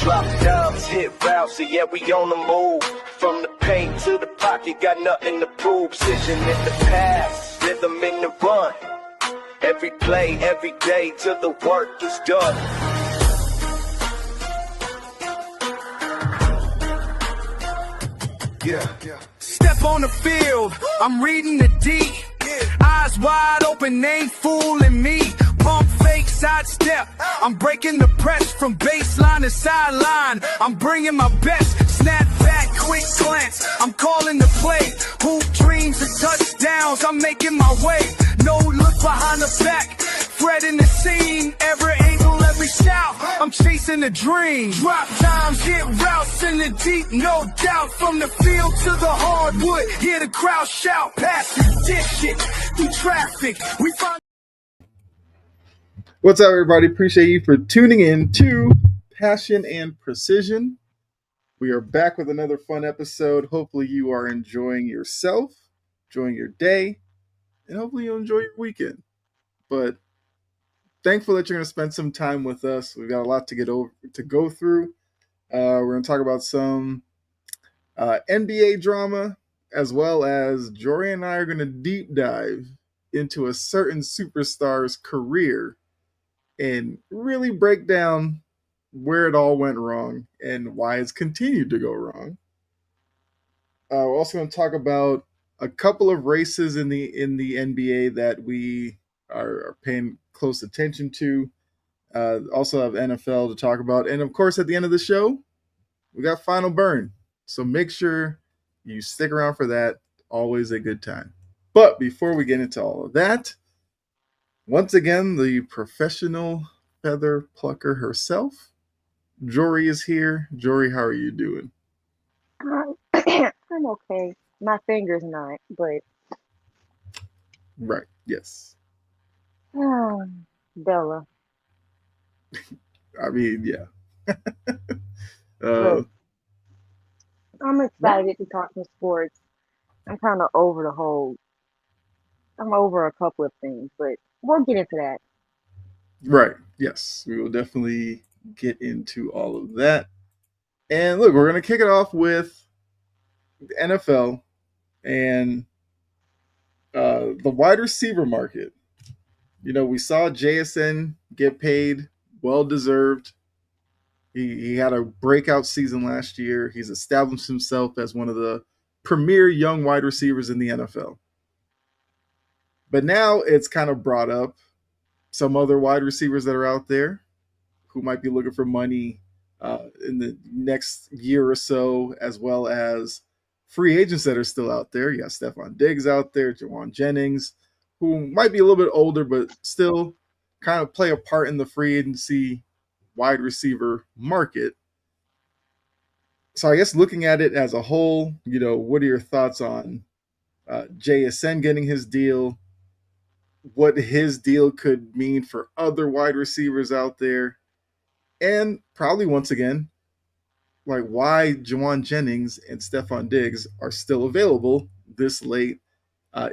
Drop dubs, hit routes, so yeah, we on the move. From the paint to the pocket, got nothing to prove. Precision in the pass, rhythm in the run. Every play, every day, till the work is done. Yeah. Step on the field, I'm reading the D. Eyes wide open, ain't fooling me. Pump fake, sidestep. I'm breaking the press from baseline to sideline. I'm bringing my best. Snap back, quick glance. I'm calling the play. Hoop dreams and touchdowns. I'm making my way. No look behind the back. Fred in the scene. Every angle, every shout. I'm chasing a dream. Drop times, hit routes in the deep, no doubt. From the field to the hardwood, hear the crowd shout. Pass it, dish it, through traffic. We find. What's up, everybody? Appreciate you for tuning in to Passion and Precision. We are back with another fun episode. Hopefully you are enjoying yourself, enjoying your day, and hopefully you'll enjoy your weekend. But thankful that you're going to spend some time with us. We've got a lot to go through. We're going to talk about some NBA drama, as well as Jory and I are going to deep dive into a certain superstar's career and really break down where it all went wrong and why it's continued to go wrong. We're also going to talk about a couple of races in the NBA that we are paying close attention to. Also have NFL to talk about. And of course, at the end of the show, we got Final Burn. So make sure you stick around for that. Always a good time. But before we get into all of that, once again, the professional feather plucker herself, Jory, is here. Jory, how are you doing? I'm okay. My finger's not, but Right. Yes. Bella. I mean, yeah. Look, I'm excited to talk some sports. I'm kind of over the whole. I'm over a couple of things, but we'll get into that. Right. Yes. We will definitely get into all of that. And look, we're going to kick it off with the NFL and the wide receiver market. You know, we saw JSN get paid, well deserved. He had a breakout season last year. He's established himself as one of the premier young wide receivers in the NFL. But now it's kind of brought up some other wide receivers that are out there who might be looking for money in the next year or so, as well as free agents that are still out there. You got Stephon Diggs out there, Jawan Jennings, who might be a little bit older, but still kind of play a part in the free agency wide receiver market. So I guess looking at it as a whole, you know, what are your thoughts on JSN getting his deal? What his deal could mean for other wide receivers out there? And probably once again, like why Jawan Jennings and Stephon Diggs are still available this late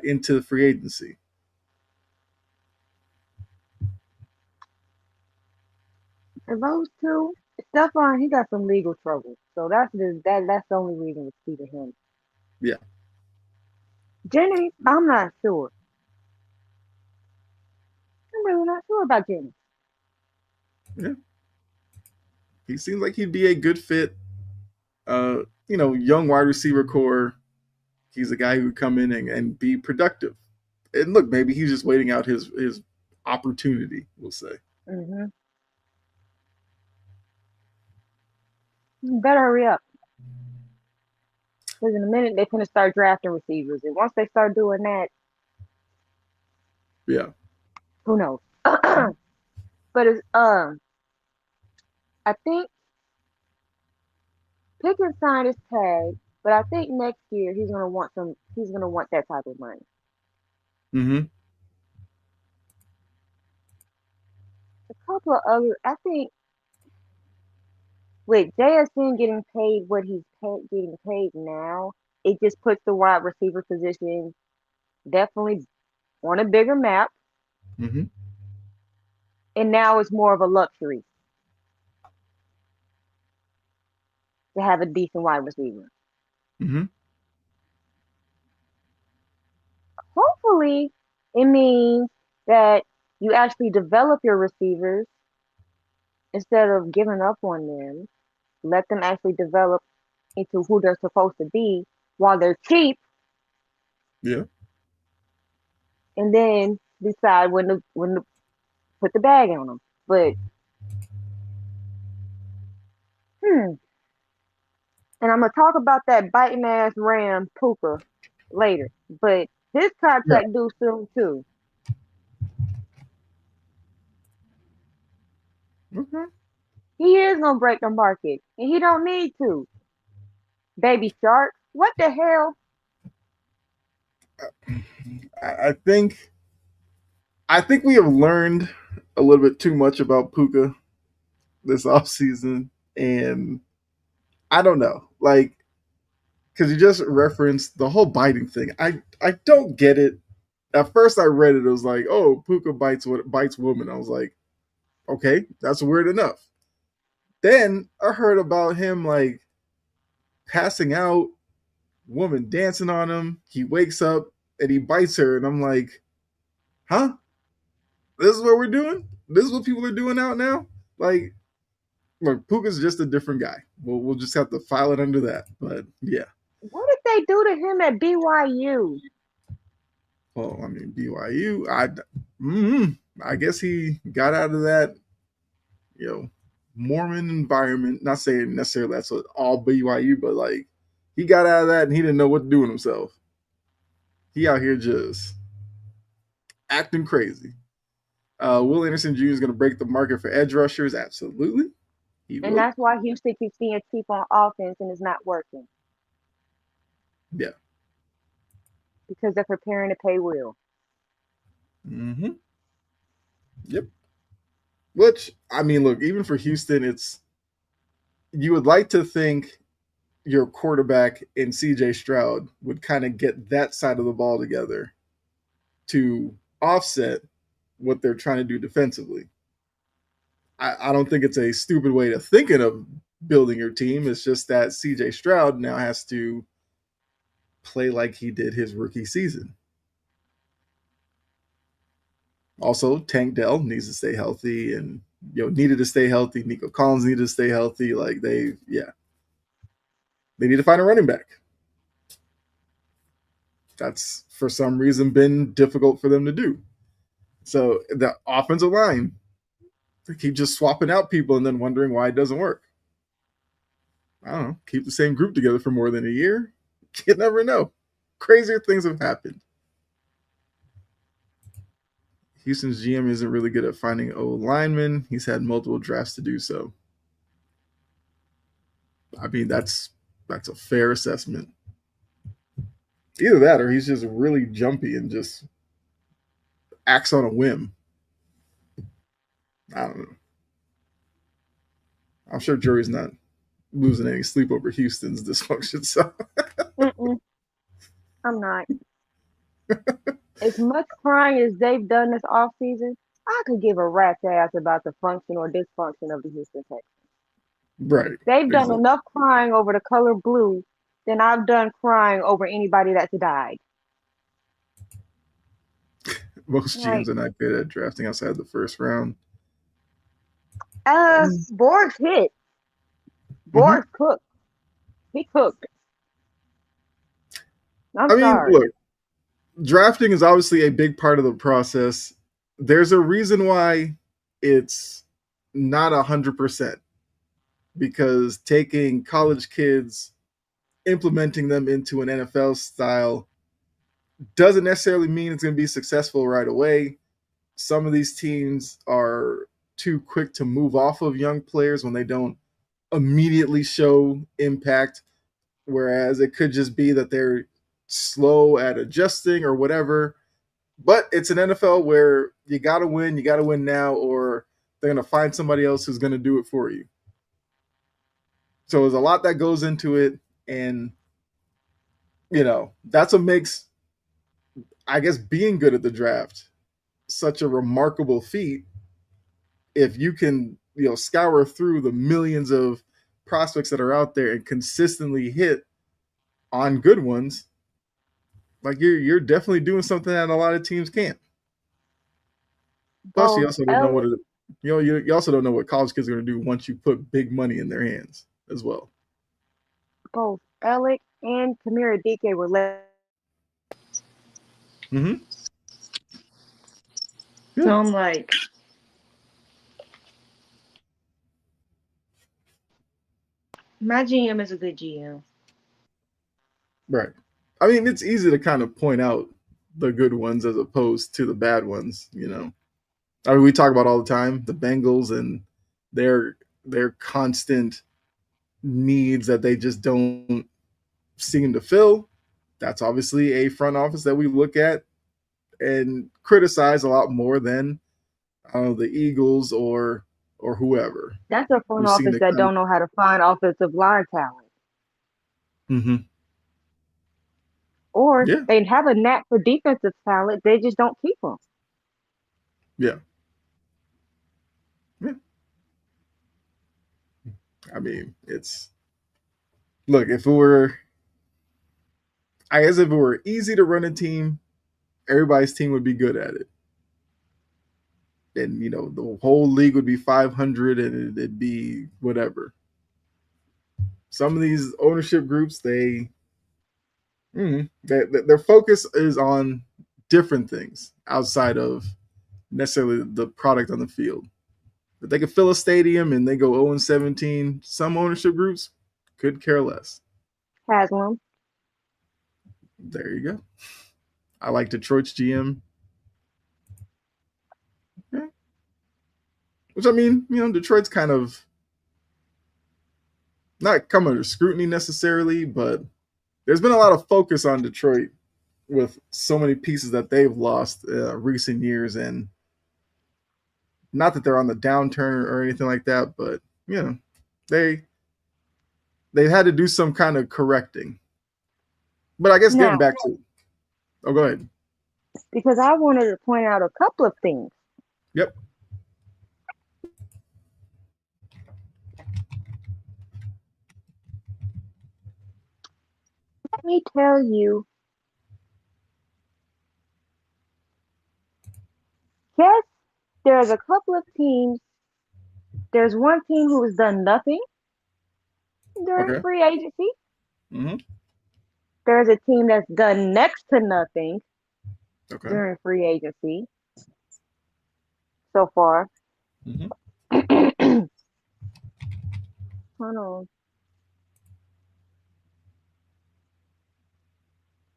into the free agency. And those two, Stephon, he got some legal trouble, so that's the only reason to speak to him. Yeah. Jennings, I'm not sure. I'm really not sure about Jennings. Yeah. He seems like he'd be a good fit. You know, young wide receiver core. He's a guy who would come in and be productive. And look, maybe he's just waiting out his opportunity, we'll say. Mm-hmm. You better hurry up. Because in a minute, they're going to start drafting receivers. And once they start doing that, yeah, who knows? But it's, I think Pickens signed his tag, but I think next year he's going to want that type of money. Mm-hmm. A couple of other, I think, with JSN getting paid what getting paid now, it just puts the wide receiver position definitely on a bigger map. Mm-hmm. And now it's more of a luxury. to have a decent wide receiver. Mm-hmm. Hopefully, it means that you actually develop your receivers instead of giving up on them. Let them actually develop into who they're supposed to be while they're cheap, Yeah. and then decide when to put the bag on them. But hmm, and I'm gonna talk about that biting ass Ram Puka later. But his Yeah. contract due soon too. Okay. He is gonna break the market, and he don't need to. Baby Shark, what the hell? I think we have learned a little bit too much about Puka this offseason, and I don't know, like, because you just referenced the whole biting thing. I don't get it. At first, I read it. It was like, oh, Puka bites woman. I was like, okay, that's weird enough. Then I heard about him like passing out, woman dancing on him. He wakes up and he bites her, and I'm like, huh? This is what we're doing? This is what people are doing out now? Like, look, Puka's just a different guy. We'll just have to file it under that. But yeah. What did they do to him at BYU? Well, I mean, BYU, I guess he got out of that, you know, Mormon environment. Not saying necessarily that's what all BYU, but like he got out of that and he didn't know what to do with himself. He out here just acting crazy. Will Anderson Jr. is going to break the market for edge rushers. Absolutely, he And will. that's why Houston keeps being cheap on offense and it's not working Yeah. because they're preparing to pay Will. Mm-hmm. Yep. Which I mean, look, even for Houston, it's you would like to think your quarterback in CJ Stroud would kind of get that side of the ball together to offset what they're trying to do defensively. I don't think it's a stupid way to thinking of building your team. It's just that CJ Stroud now has to play like he did his rookie season. Also, Tank Dell needs to stay healthy and needed to stay healthy. Nico Collins needed to stay healthy. Like they need to find a running back. That's for some reason been difficult for them to do. So the offensive line, they keep just swapping out people and then wondering why it doesn't work. I don't know. Keep the same group together for more than a year. You never know. Crazier things have happened. Houston's GM isn't really good at finding O linemen. He's had multiple drafts to do so. I mean, that's a fair assessment. Either that or he's just really jumpy and just acts on a whim. I don't know. I'm sure Jury's not losing any sleep over Houston's dysfunction. So Mm-mm, I'm not. As much crying as they've done this off season, I could give a rat's ass about the function or dysfunction of the Houston Texans. right, They've done exactly. enough crying over the color blue than I've done crying over anybody that's died. Most GMs Like, are not good at drafting outside the first round. Borg's hit. Mm-hmm. Borg's cooked. He cooked. I'm I mean, sorry. look, drafting is obviously a big part of the process. There's a reason why it's not 100% because taking college kids, implementing them into an NFL style doesn't necessarily mean it's going to be successful right away. Some of these teams are too quick to move off of young players when they don't immediately show impact, whereas it could just be that they're slow at adjusting or whatever. But it's an NFL where you got to win. You got to win now, or they're going to find somebody else who's going to do it for you. So there's a lot that goes into it. And, that's what makes, I guess, being good at the draft such a remarkable feat. If you can, scour through the millions of prospects that are out there and consistently hit on good ones, like you're definitely doing something that a lot of teams can't. Plus, you Both also don't know what Alec, it, you also don't know what college kids are going to do once you put big money in their hands as well. both Alec and Tamira DK were left. Mm-hmm. So Yeah. I'm like, my GM is a good GM. Right. I mean, it's easy to kind of point out the good ones as opposed to the bad ones. I mean, we talk about all the time the Bengals and their their constant needs that they just don't seem to fill. That's obviously a front office that we look at and criticize a lot more than the Eagles or whoever That's a front who seem office to that kind don't know how to find offensive line talent, of. Mm-hmm. or Yeah, they have a knack for defensive talent. They just don't keep them. yeah, yeah. I mean, it's look if it were, I guess if it were easy to run a team, everybody's team would be good at it, and the whole league would be 500, and it'd be whatever. Some of these ownership groups, their focus is on different things outside of necessarily the product on the field. If they could fill a stadium and they go 0-17, some ownership groups could care less. Haslam. There you go. I like Detroit's GM. Yeah. Which I mean, Detroit's kind of not come under scrutiny necessarily, but there's been a lot of focus on Detroit with so many pieces that they've lost recent years, and not that they're on the downturn or anything like that, but they they've had to do some kind of correcting. But I guess getting Now, back to, oh, go ahead. because I wanted to point out a couple of things. Yep. Let me tell you, yes, there's a couple of teams. There's one team who has done nothing during Okay. free agency. Mm-hmm. There's a team that's done next to nothing Okay. during free agency so far. Mm-hmm. Hold on.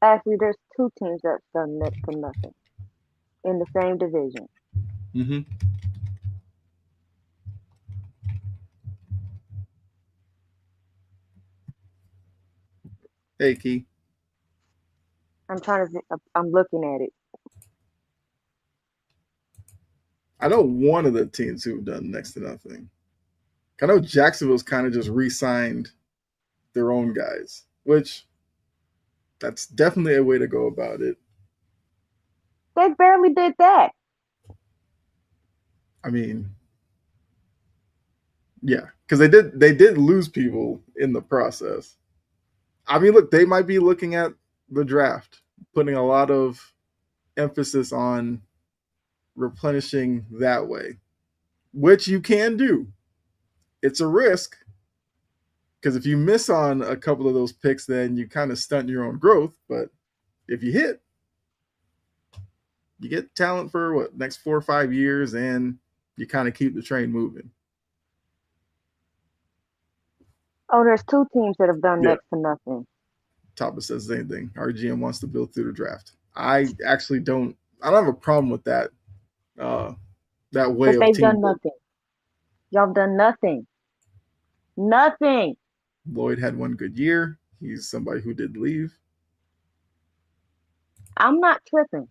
Actually, there's two teams that's done next to nothing in the same division. Mm-hmm. Hey, Key. I'm trying to. I'm looking at it. I know one of the teams who've done next to nothing. I know Jacksonville's kind of just re-signed their own guys, which that's definitely a way to go about it. They barely did that. I mean, yeah, because they did lose people in the process. I mean, look, they might be looking at the draft, putting a lot of emphasis on replenishing that way, which you can do. It's a risk because if you miss on a couple of those picks, then you kind of stunt your own growth. But if you hit, you get talent for what next 4 or 5 years, and you kind of keep the train moving. Oh, there's two teams that have done Yeah, next to nothing, Tapa says the same thing. Our GM wants to build through the draft. I actually don't. I don't have a problem with that. Uh, that way but of they've team done building. nothing. Y'all have done nothing. Nothing. Lloyd had one good year. He's somebody who did leave. I'm not tripping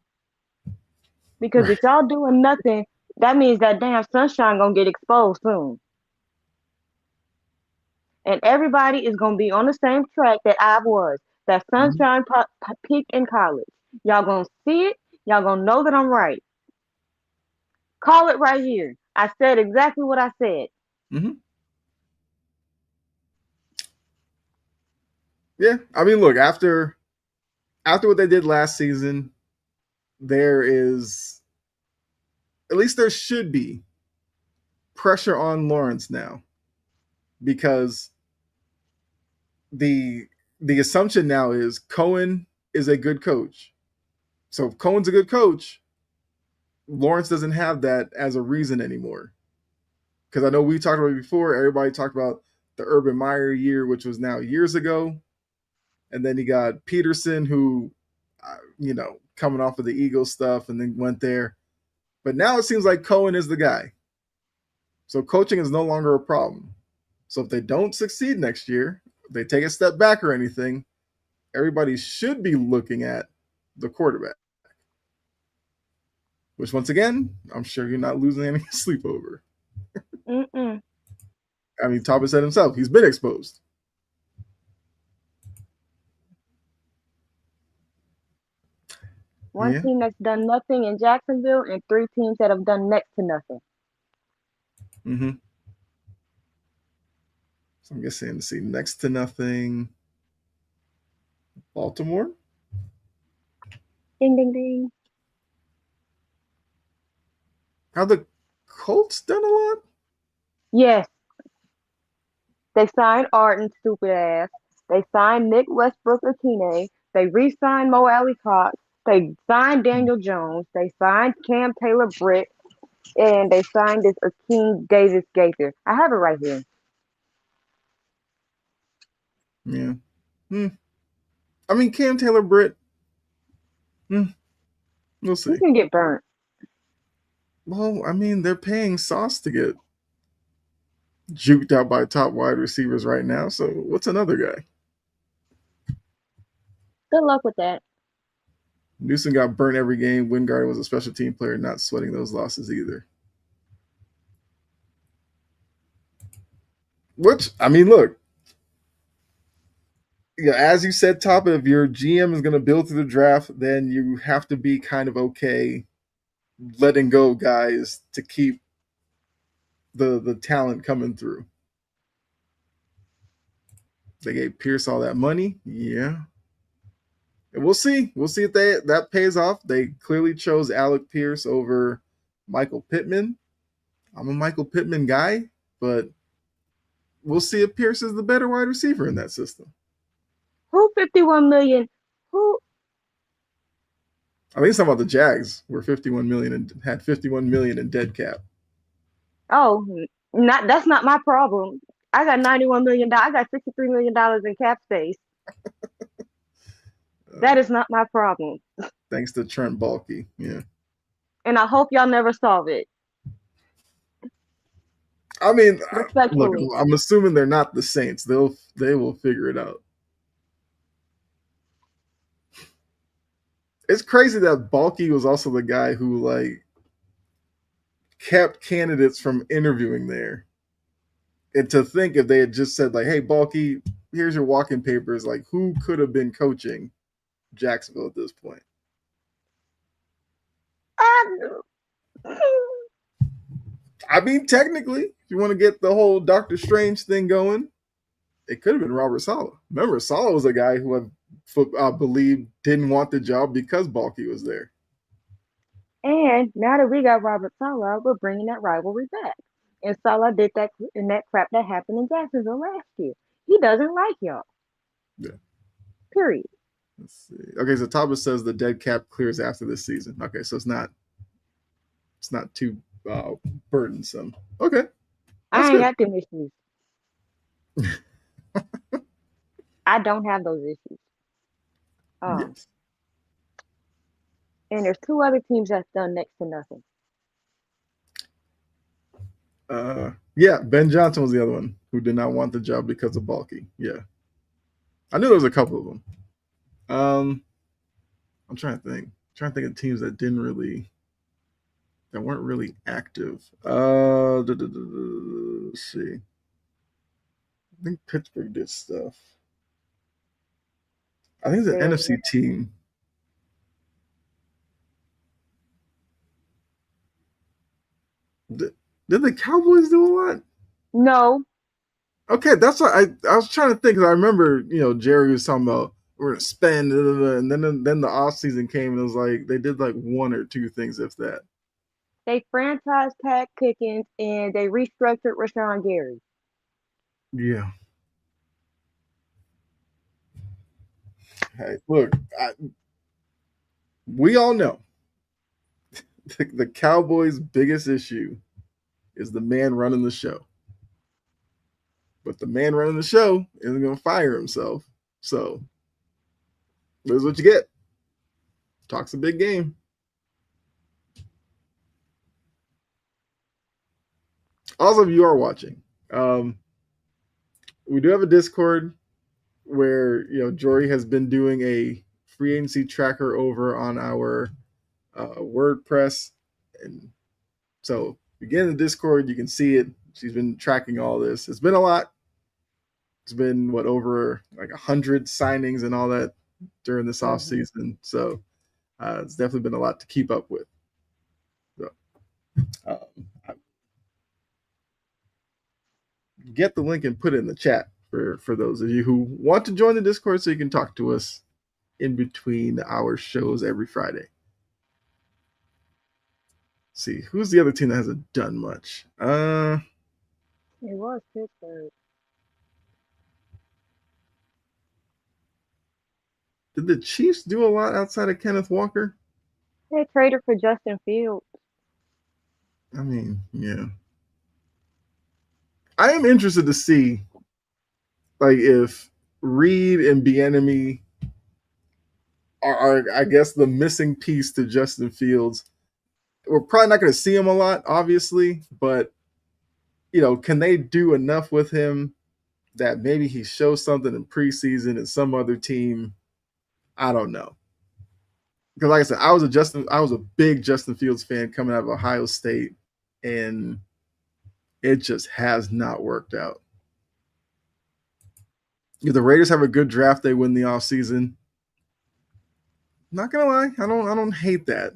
because Right. if y'all doing nothing, that means that damn sunshine gonna get exposed soon, and everybody is gonna be on the same track that I was. That Mm-hmm. sunshine peak in college. Y'all gonna see it. Y'all gonna know that I'm right. Call it right here. I said exactly what I said. Mm-hmm. Yeah, I mean, look, after what they did last season, there is, at least there should be, pressure on Lawrence now, because the the assumption now is Cohen is a good coach. So if Cohen's a good coach, Lawrence doesn't have that as a reason anymore. Because I know we talked about it before. Everybody talked about the Urban Meyer year, which was now years ago, and then you got Peterson, who, coming off of the Eagles stuff, and then went there. But now it seems like Cohen is the guy. So coaching is no longer a problem. So if they don't succeed next year, if they take a step back or anything, everybody should be looking at the quarterback. Which, once again, I'm sure you're not losing any sleep over. Mm-mm. I mean, Thomas said himself, he's been exposed. One Yeah. team that's done nothing in Jacksonville, and three teams that have done next to nothing. Mm-hmm. So I'm guessing to see next to nothing. Baltimore. Ding, ding, ding. Have the Colts done a lot? Yes, they signed Arden, stupid ass. They signed Nick Westbrook Akine. They re-signed Mo Alley Cox. They signed Daniel Jones. They signed Cam Taylor Britt. And they signed this Akeem Davis Gaither. I have it right here. Yeah. Hmm. I mean, Cam Taylor Britt. We'll You see. can get burnt. Well, I mean, they're paying Sauce to get juked out by top wide receivers right now. So what's another guy? Good luck with that. Newsom got burnt every game. Wingard was a special team player, not sweating those losses either. Which, I mean, look, as you said, Top, if your GM is going to build through the draft, then you have to be kind of okay letting go guys to keep the talent coming through. They gave Pierce all that money. Yeah. And we'll see. We'll see if that pays off. They clearly chose Alec Pierce over Michael Pittman. I'm a Michael Pittman guy, but we'll see if Pierce is the better wide receiver in that system. Who 51 million? Who? I think it's talking about the Jags were 51 million and had 51 million in dead cap. Oh, not that's not my problem. I got $91 million. I got $63 million in cap space. That is not my problem. Thanks to Trent Baalke. Yeah. And I hope y'all never solve it. I mean, look, Respectfully. I'm assuming they're not the Saints. They will figure it out. It's crazy that Baalke was also the guy who kept candidates from interviewing there. And to think if they had just said "Hey, Baalke, here's your walking papers," who could have been coaching Jacksonville at this point? I mean, technically, if you want to get the whole Doctor Strange thing going, it could have been Robert Saleh. Remember, Saleh was a guy who I believe didn't want the job because Baalke was there. And now that we got Robert Saleh, we're bringing that rivalry back. And Saleh did that in that crap that happened in Jacksonville last year. He doesn't like y'all. Yeah. Period. Let's see. Okay, so Thomas says the dead cap clears after this season. Okay, so it's not too burdensome. Okay, that's I ain't good. got them issues. I don't have those issues. Yes. And there's two other teams that's done next to nothing. Yeah, Ben Johnson was the other one who did not want the job because of Baalke. Yeah, I knew there was a couple of them. I'm trying to think. Of teams that weren't really active. Let's see. I think Pittsburgh did stuff. I think it's an NFC team. Did the Cowboys do a lot? No. Okay, that's what I was trying to think. 'Cause I remember, Jerry was talking about we're gonna spend, and then the off season came and it was like they did like one or two things, if that. They franchised Pat Pickens and they restructured Rashawn Gary. Yeah. Hey, look, we all know the Cowboys' biggest issue is the man running the show. But the man running the show isn't going to fire himself. So, this is what you get. Talks a big game. Also, if you are watching, we do have a Discord where Jory has been doing a free agency tracker over on our WordPress, and so if you get in the Discord, you can see it. She's been tracking all this. It's been a lot. It's been over like 100 signings and all that during this off Mm-hmm. season. So it's definitely been a lot to keep up with. So, um, get the link and put it in the chat for those of you who want to join the Discord so you can talk to us in between our shows every Friday. Let's see, who's the other team that hasn't done much? It was Pittsburgh. Did the Chiefs do a lot outside of Kenneth Walker? They traded for Justin Fields. I mean, yeah. I am interested to see, like, if Reed and Bieniemy are, I guess, the missing piece to Justin Fields. We're probably not going to see him a lot, obviously, but can they do enough with him that maybe he shows something in preseason and some other team? I don't know. Because, like I said, I was a big Justin Fields fan coming out of Ohio State, and it just has not worked out. If the Raiders have a good draft, they win the offseason. Not gonna lie, I don't hate that.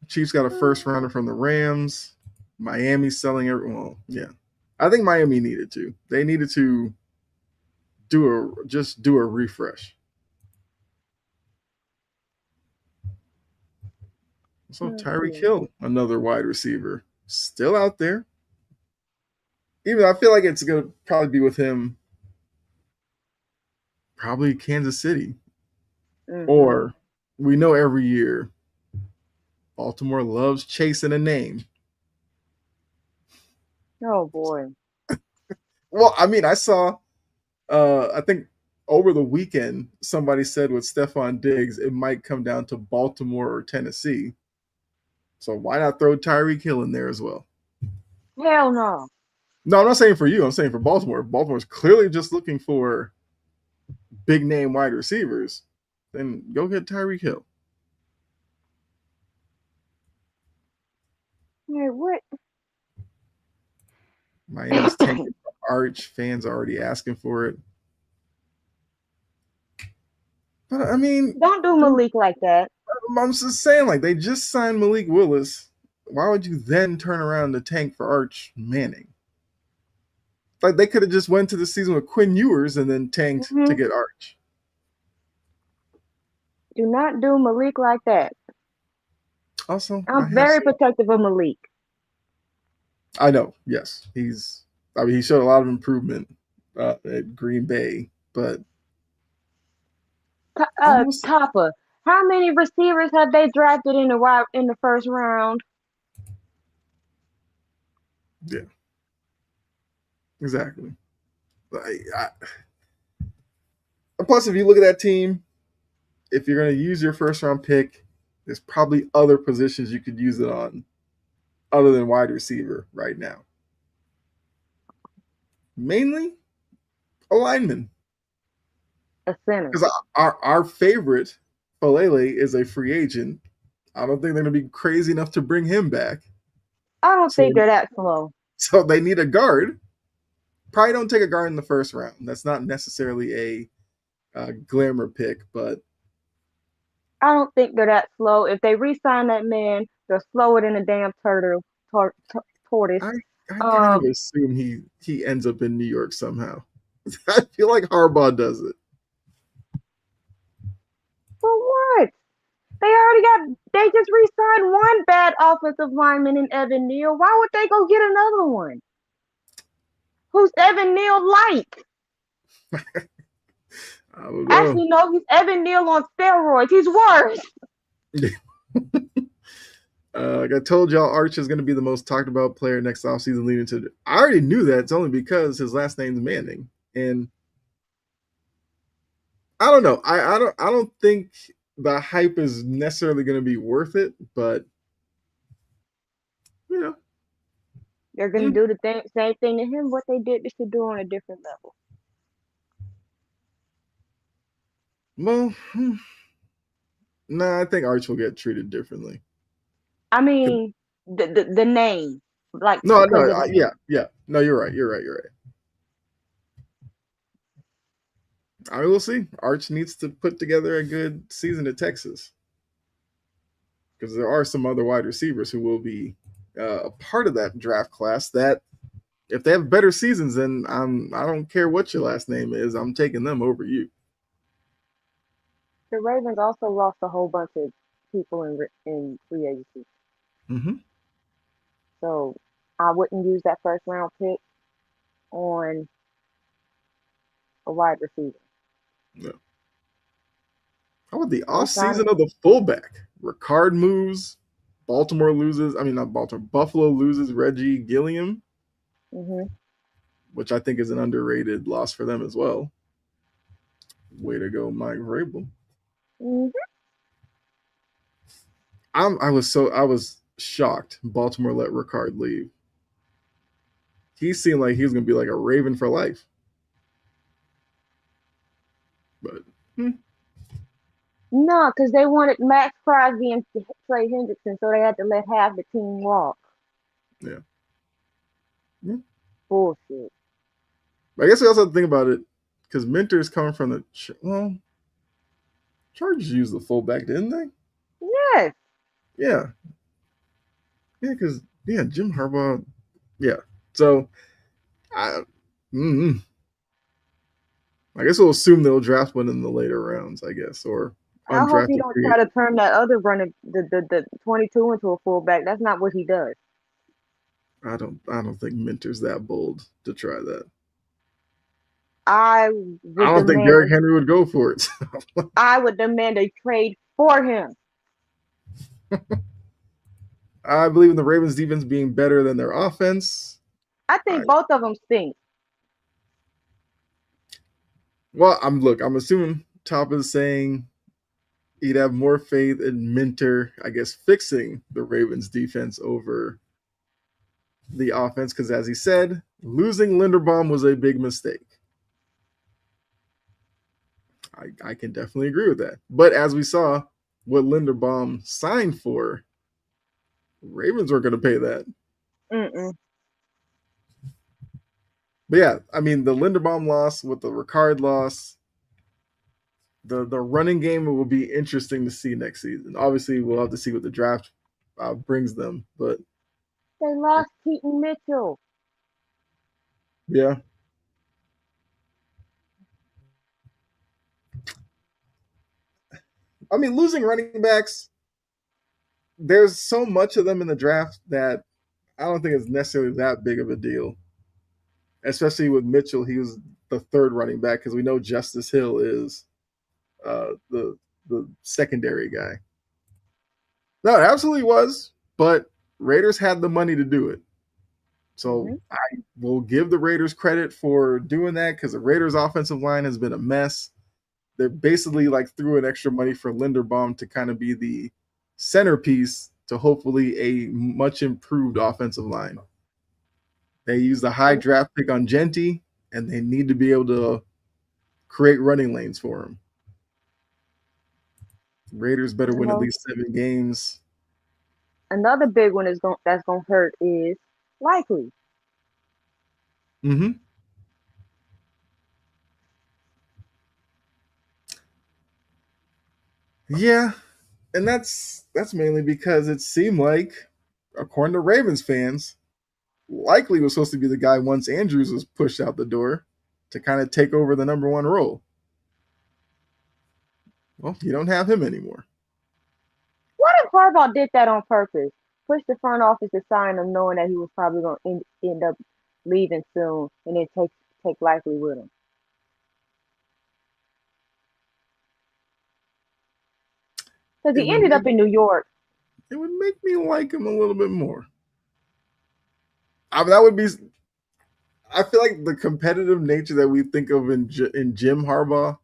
Chiefs got a first rounder from the Rams. Miami's selling everyone. Well, yeah. I think Miami needed to. They needed to do a refresh. So Tyreek Hill, another wide receiver, still out there. Even I feel like it's gonna probably be with him, probably Kansas City. Mm-hmm. Or we know every year Baltimore loves chasing a name. Oh boy. Well, I mean, I saw I think over the weekend somebody said with Stephon Diggs it might come down to Baltimore or Tennessee. So why not throw Tyreek Hill in there as well? Hell no. No, I'm not saying for you. I'm saying for Baltimore. Baltimore's clearly just looking for big name wide receivers. Then go get Tyreek Hill. Hey, what? Miami's tanking for Arch. Fans are already asking for it. But I mean, Don't do Malik like that. I'm just saying, like, they just signed Malik Willis. Why would you then turn around to tank for Arch Manning? Like, they could have just went to the season with Quinn Ewers and then tanked to get Arch. Do not do Malik like that. Also, I'm very protective of Malik. I know, yes. He showed a lot of improvement at Green Bay, but Topper, how many receivers have they drafted in the first round? Yeah, exactly. Plus, if you look at that team, if you're going to use your first round pick, there's probably other positions you could use it on other than wide receiver right now. Mainly a lineman. A center. Because our favorite, Falele, is a free agent. I don't think they're going to be crazy enough to bring him back. I don't think they're that slow. So they need a guard. Probably don't take a guard in the first round. That's not necessarily a glamour pick, but I don't think they're that slow. If they re-sign that man, they're slower than a damn tortoise Portis. I I kind of Um, assume he ends up in New York somehow. I feel like Harbaugh does it. for what? They just re-signed one bad offensive lineman in Evan Neal. Why would they go get another one? Who's Evan Neal like? I don't know. Actually, no, he's Evan Neal on steroids. He's worse. Like I told y'all, Arch is going to be the most talked about player next offseason leading to. I already knew that. It's only because his last name's Manning, and I don't know. I don't think the hype is necessarily going to be worth it, but you know, They're gonna mm, do the same thing to him. What they did, they should do on a different level. well, nah, I think Arch will get treated differently. I mean, the name, like No, no, because of yeah, yeah. No, you're right. You're right. You're right. I will see. Arch needs to put together a good season at Texas because there are some other wide receivers who will be a part of that draft class. That if they have better seasons, then I don't care what your last name is. I'm taking them over you. the Ravens also lost a whole bunch of people in free agency. Mm-hmm. So I wouldn't use that first round pick on a wide receiver. Yeah. How about the off That's not. season of the fullback? Ricard moves. Baltimore loses. I mean, not Baltimore. Buffalo loses Reggie Gilliam, Hmm. which I think is an underrated loss for them as well. Way to go, Mike Vrabel. Hmm. I was shocked. Baltimore let Ricard leave. He seemed like he was going to be like a Raven for life, but hmm, No, because they wanted Max Crosby and Trey Hendrickson, so they had to let half the team walk. yeah. Hmm. Bullshit. I guess we also have to think about it because Minter is coming from the well, Chargers used the fullback, didn't they? Yes. Yeah, yeah, because yeah, Jim Harbaugh. Yeah, so I, mm, I guess we'll assume they'll draft one in the later rounds, I guess, or I hope he undrafted don't free. try to turn that other running the 22 into a fullback. That's not what he does. I don't think Minter's that bold to try that. I I would don't think demand Derrick Henry would go for it. I would demand a trade for him. I believe in the Ravens defense being better than their offense. I I think both of them stink. well, I'm assuming Top is saying he'd have more faith in Minter, I guess, fixing the Ravens defense over the offense because, as he said, losing Linderbaum was a big mistake. I can definitely agree with that. But as we saw, what Linderbaum signed for, Ravens were going to pay that. Mm-mm. But yeah, I mean, the Linderbaum loss with the Ricard loss, the running game will be interesting to see next season. Obviously, we'll have to see what the draft brings them. But They lost Keaton Mitchell. yeah, I mean, losing running backs, there's so much of them in the draft that I don't think it's necessarily that big of a deal. Especially with Mitchell, he was the third running back because we know Justice Hill is the secondary guy. No, it absolutely was, but Raiders had the money to do it. So Hmm. I will give the Raiders credit for doing that because the Raiders' offensive line has been a mess. They basically like threw in extra money for Linderbaum to kind of be the centerpiece to hopefully a much improved offensive line. They used a high And draft pick on Genty, and they need to be able to create running lanes for him. Raiders better win at well, least 7 games. another big one that's gonna hurt is likely. Mm-hmm. Yeah, and that's mainly because it seemed like, according to Ravens fans, Likely was supposed to be the guy once Andrews was pushed out the door to kind of take over the number one role. Well, you don't have him anymore. What if Harbaugh did that on purpose? Push the front office to sign him, knowing that he was probably going to end up leaving soon, and then take Likely with him. Because It he would ended make up in New York. it would make me like him a little bit more. I mean, that would be. I feel like the competitive nature that we think of in Jim Harbaugh.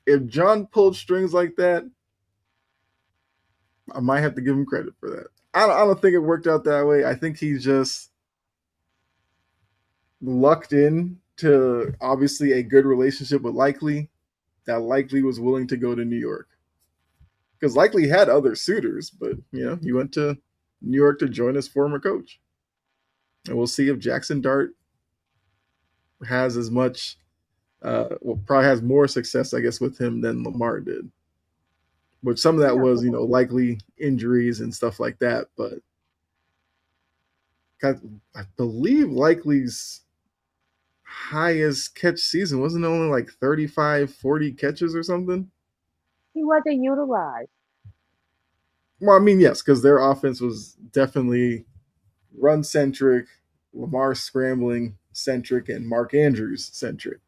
If John pulled strings like that, I might have to give him credit for that. I don't think it worked out that way. I think he just lucked in to obviously a good relationship with Likely. That Likely was willing to go to New York because Likely had other suitors, but he went to New York to join his former coach. And we'll see if Jackson Dart has as much, probably has more success, I guess, with him than Lamar did. Which some of that Yeah, was, likely injuries and stuff like that. But I believe Likely's highest catch season wasn't it only like 35, 40 catches or something. he wasn't utilized. Well, I mean, yes, because their offense was definitely run centric, Lamar scrambling centric, and Mark Andrews centric.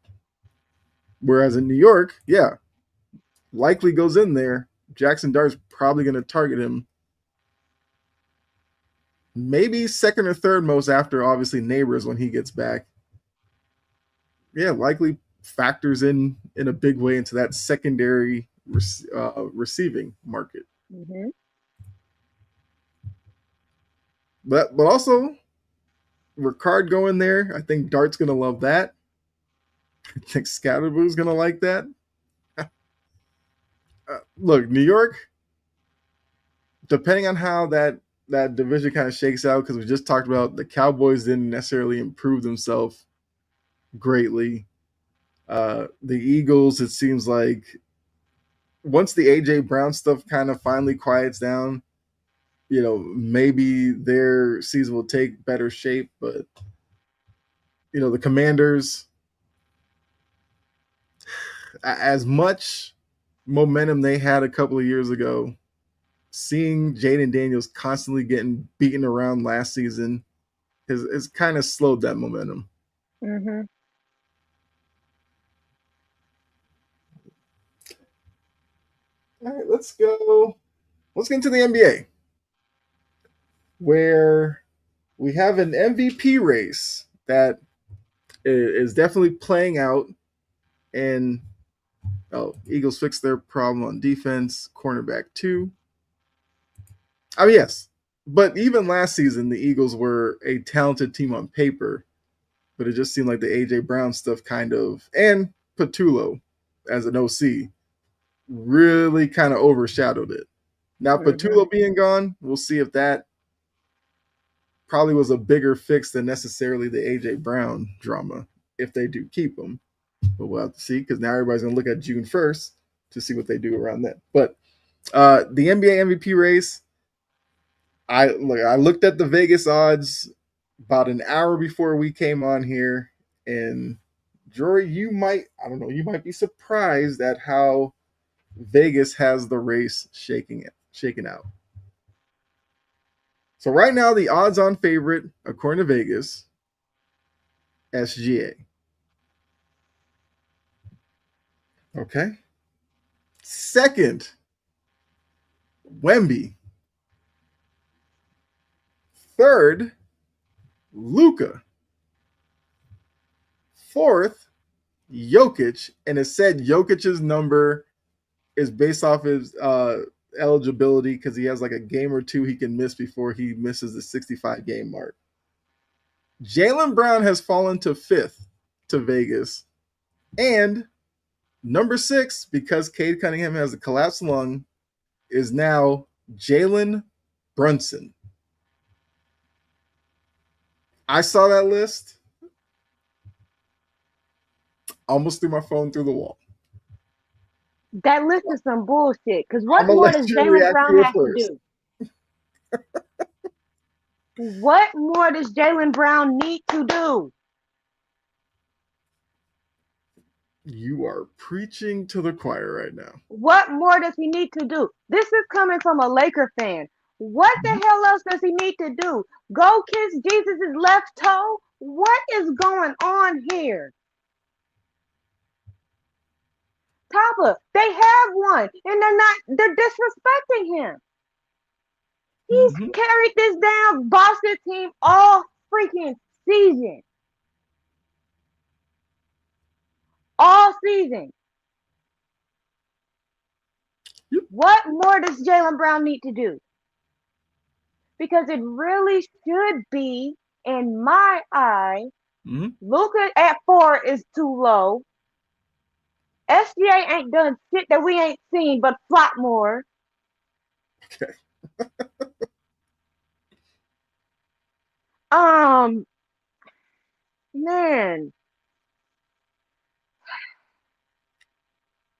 Whereas in New York, yeah, Likely goes in there. Jackson Dart's probably going to target him maybe second or third most after obviously Neighbors when he gets back. Yeah, Likely factors in a big way into that secondary receiving market. Hmm. But also Ricard going there, I think Dart's gonna love that. I think Scatterboo's gonna like that. Look, New York, depending on how that division kind of shakes out, because we just talked about the Cowboys didn't necessarily improve themselves greatly. The Eagles, it seems like once the AJ Brown stuff kind of finally quiets down, maybe their season will take better shape. But the Commanders, as much momentum they had a couple of years ago, seeing Jaden Daniels constantly getting beaten around last season has kind of slowed that momentum. Hmm. All right, let's go. Let's get into the NBA, where we have an MVP race that is definitely playing out. And Eagles fixed their problem on defense, cornerback 2. Oh, yes. But even last season, the Eagles were a talented team on paper, but it just seemed like the A.J. Brown stuff and Patullo as an OC really kind of overshadowed it. Now, Hmm. Patullo being gone, we'll see if that probably was a bigger fix than necessarily the A.J. Brown drama, if they do keep him. But we'll have to see because now everybody's going to look at June 1st to see what they do around that. But the NBA MVP race, I looked at the Vegas odds about an hour before we came on here, and Jory, I don't know, you might be surprised at how Vegas has the race shaken out. So right now, the odds-on favorite, according to Vegas, SGA. Okay. Second, Wemby. Third, Luka. Fourth, Jokic, and it said Jokic's number is based off his eligibility because he has like a game or two he can miss before he misses the 65 game mark. Jaylen Brown has fallen to fifth to Vegas. And number 6, because Cade Cunningham has a collapsed lung, is now Jalen Brunson. I saw that list, almost threw my phone through the wall. That list is some bullshit. Because I'm what gonna more let does you Jalen react Brown to it have to first. do? What more does Jalen Brown need to do? You are preaching to the choir right now. What more does he need to do? This is coming from a Laker fan. What the Mhm. hell else does he need to do? Go kiss Jesus' left toe? What is going on here? Papa, they have one, and they're disrespecting him. He's Mhm. carried this damn Boston team all freaking season. All season. Yep. What more does Jalen Brown need to do? Because it really should be, in my eye, Mhm. Luca at 4 is too low. SGA ain't done shit that we ain't seen but flop more. Okay. Um, man,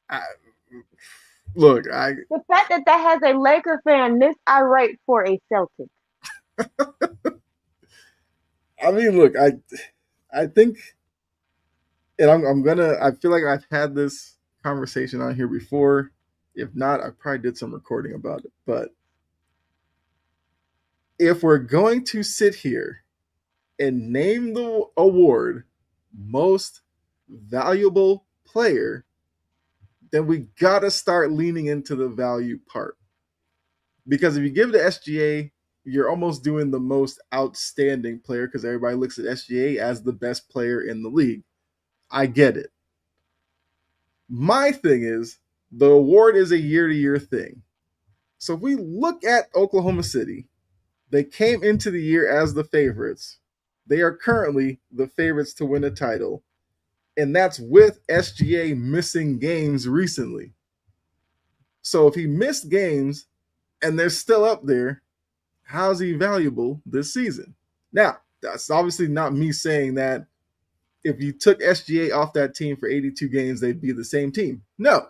I, look, the fact that has a Laker fan this irate for a Celtic. I mean, look, I think, and I'm gonna. I feel like I've had this conversation on here before. If not, I probably did some recording about it. But if we're going to sit here and name the award most valuable player, then we gotta start leaning into the value part. Because if you give it to SGA, you're almost doing the most outstanding player because everybody looks at SGA as the best player in the league. I get it. My thing is the award is a year-to-year thing. So if we look at Oklahoma City, they came into the year as the favorites. They are currently the favorites to win a title, and that's with SGA missing games recently. So if he missed games and they're still up there, how's he valuable this season? Now, that's obviously not me saying that if you took SGA off that team for 82 games, they'd be the same team. No,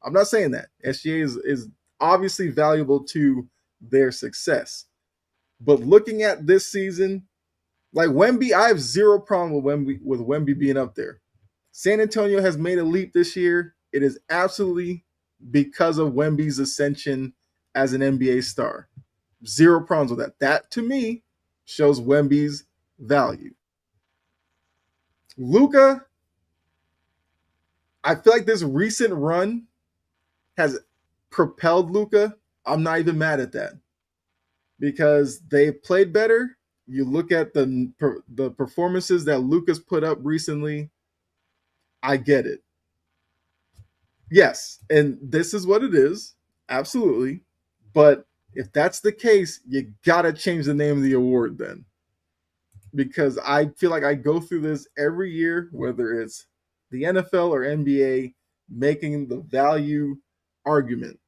I'm not saying that. SGA is obviously valuable to their success. But looking at this season, like Wemby, I have zero problem with Wemby being up there. San Antonio has made a leap this year. It is absolutely because of Wemby's ascension as an NBA star. Zero problems with that. That to me shows Wemby's value. Luca, I feel like this recent run has propelled Luca. I'm not even mad at that because they played better. You look at the performances that Luca's put up recently. I get it. Yes, and this is what it is. Absolutely. But if that's the case, you gotta change the name of the award then. Because I feel like I go through this every year, whether it's the NFL or NBA, making the value argument.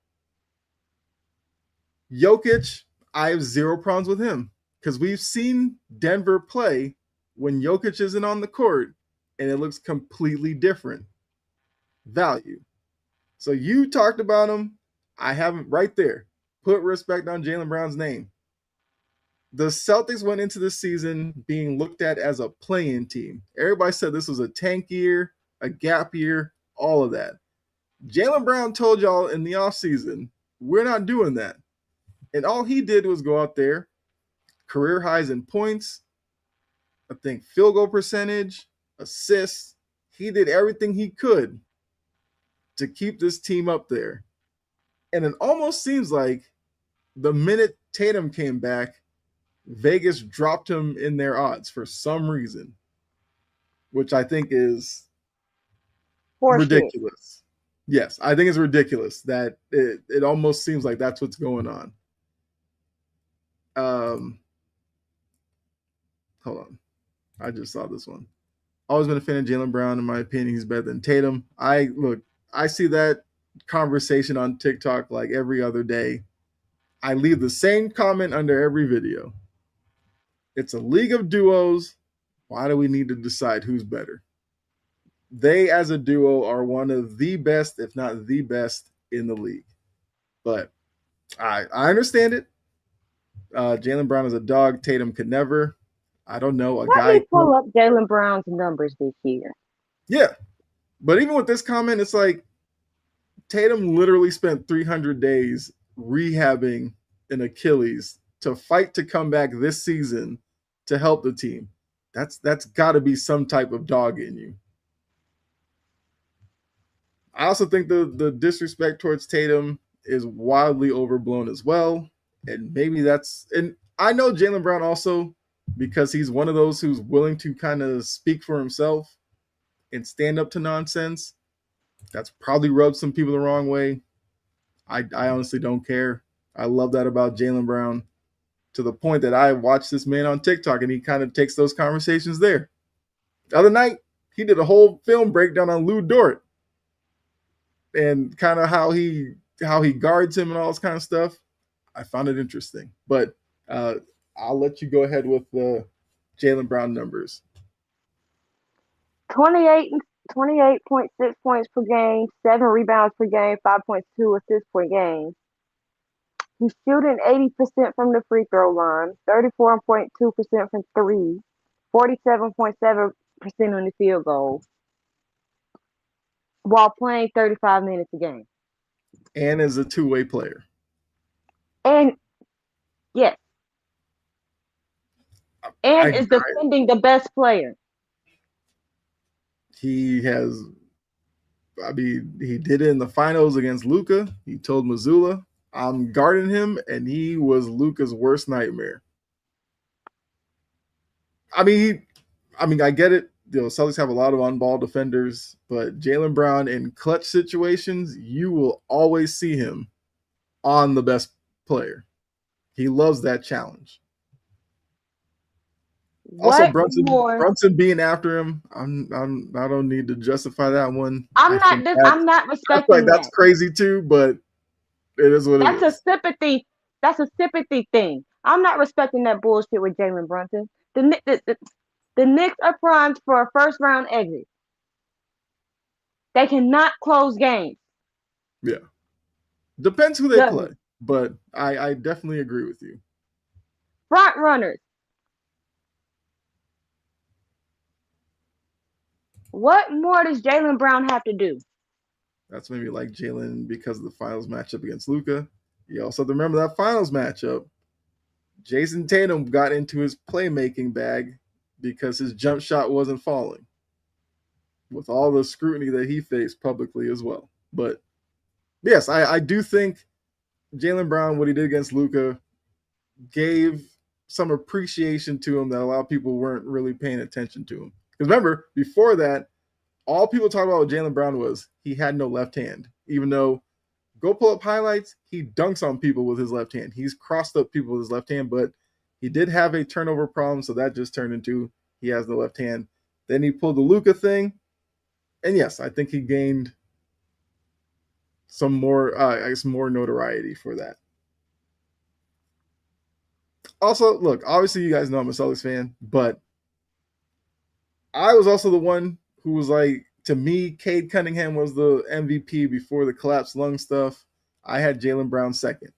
Jokic, I have zero problems with him because we've seen Denver play when Jokic isn't on the court and it looks completely different. Value. So you talked about him. I haven't right there. Put respect on Jalen Brown's name. The Celtics went into the season being looked at as a play-in team. Everybody said this was a tank year, a gap year, all of that. Jalen Brown told y'all in the offseason, we're not doing that. And all he did was go out there, career highs in points, I think field goal percentage, assists. He did everything he could to keep this team up there. And it almost seems like the minute Tatum came back, Vegas dropped him in their odds for some reason, which I think is Horseshit. ridiculous. Yes, I think it's ridiculous that it almost seems like that's what's going on. Um, hold on. I just saw this one. Always been a fan of Jalen Brown. In my opinion, he's better than Tatum. I see that conversation on TikTok like every other day. I leave the same comment under every video. It's a league of duos. Why do we need to decide who's better? They, as a duo, are one of the best, if not the best, in the league. But I understand it. Jalen Brown is a dog. Tatum could never. I don't know. A Let guy. me pull up Jalen Brown's numbers this year. Yeah. But even with this comment, it's like Tatum literally spent 300 days rehabbing an Achilles to fight to come back this season to help the team. That's got to be some type of dog in you. I also think the disrespect towards Tatum is wildly overblown as well, and maybe that's and I know Jalen Brown also because he's one of those who's willing to kind of speak for himself and stand up to nonsense. That's probably rubbed some people the wrong way. I honestly don't care. I love that about Jalen Brown to the point that I watch this man on TikTok and he kind of takes those conversations there. The other night, he did a whole film breakdown on Lou Dort and kind of how he guards him and all this kind of stuff. I found it interesting, but uh, I'll let you go ahead with the Jalen Brown numbers. 28, 28.6 points per game, 7 rebounds per game, 5.2 assists per game. He's shooting 80% from the free throw line, 34.2% from three, 47.7% on the field goal, while playing 35 minutes a game. And is a two-way player. And yes, and is defending the best player. He has. I mean, he did it in the finals against Luka. He told Missoula, "I'm guarding him," and he was Luka's worst nightmare. I mean, I get it. You know, Celtics have a lot of on-ball defenders, but Jalen Brown in clutch situations, you will always see him on the best player. He loves that challenge. Also, Brunson being after him, I don't need to justify that one. I'm not respecting like that's crazy too, but it is what that's it is. That's a sympathy thing. I'm not respecting that bullshit with Jalen Brunson. The Knicks are primed for a first round exit. They cannot close games. Yeah, depends who they play, but I definitely agree with you. Front runners. What more does Jalen Brown have to do? That's maybe like Jalen because of the finals matchup against Luka. You also have to remember that finals matchup. Jason Tatum got into his playmaking bag because his jump shot wasn't falling, with all the scrutiny that he faced publicly as well. But yes, I do think Jalen Brown, what he did against Luka, gave some appreciation to him that a lot of people weren't really paying attention to him. Because remember, before that, all people talked about with Jalen Brown was he had no left hand. Even though, go pull up highlights, he dunks on people with his left hand. He's crossed up people with his left hand, but he did have a turnover problem, so that just turned into he has the left hand. Then he pulled the Luka thing, and yes, I think he gained some more, more notoriety for that. Also, look, obviously you guys know I'm a Celtics fan, but I was also the one who was like, to me, Cade Cunningham was the MVP before the collapsed lung stuff. I had Jalen Brown second.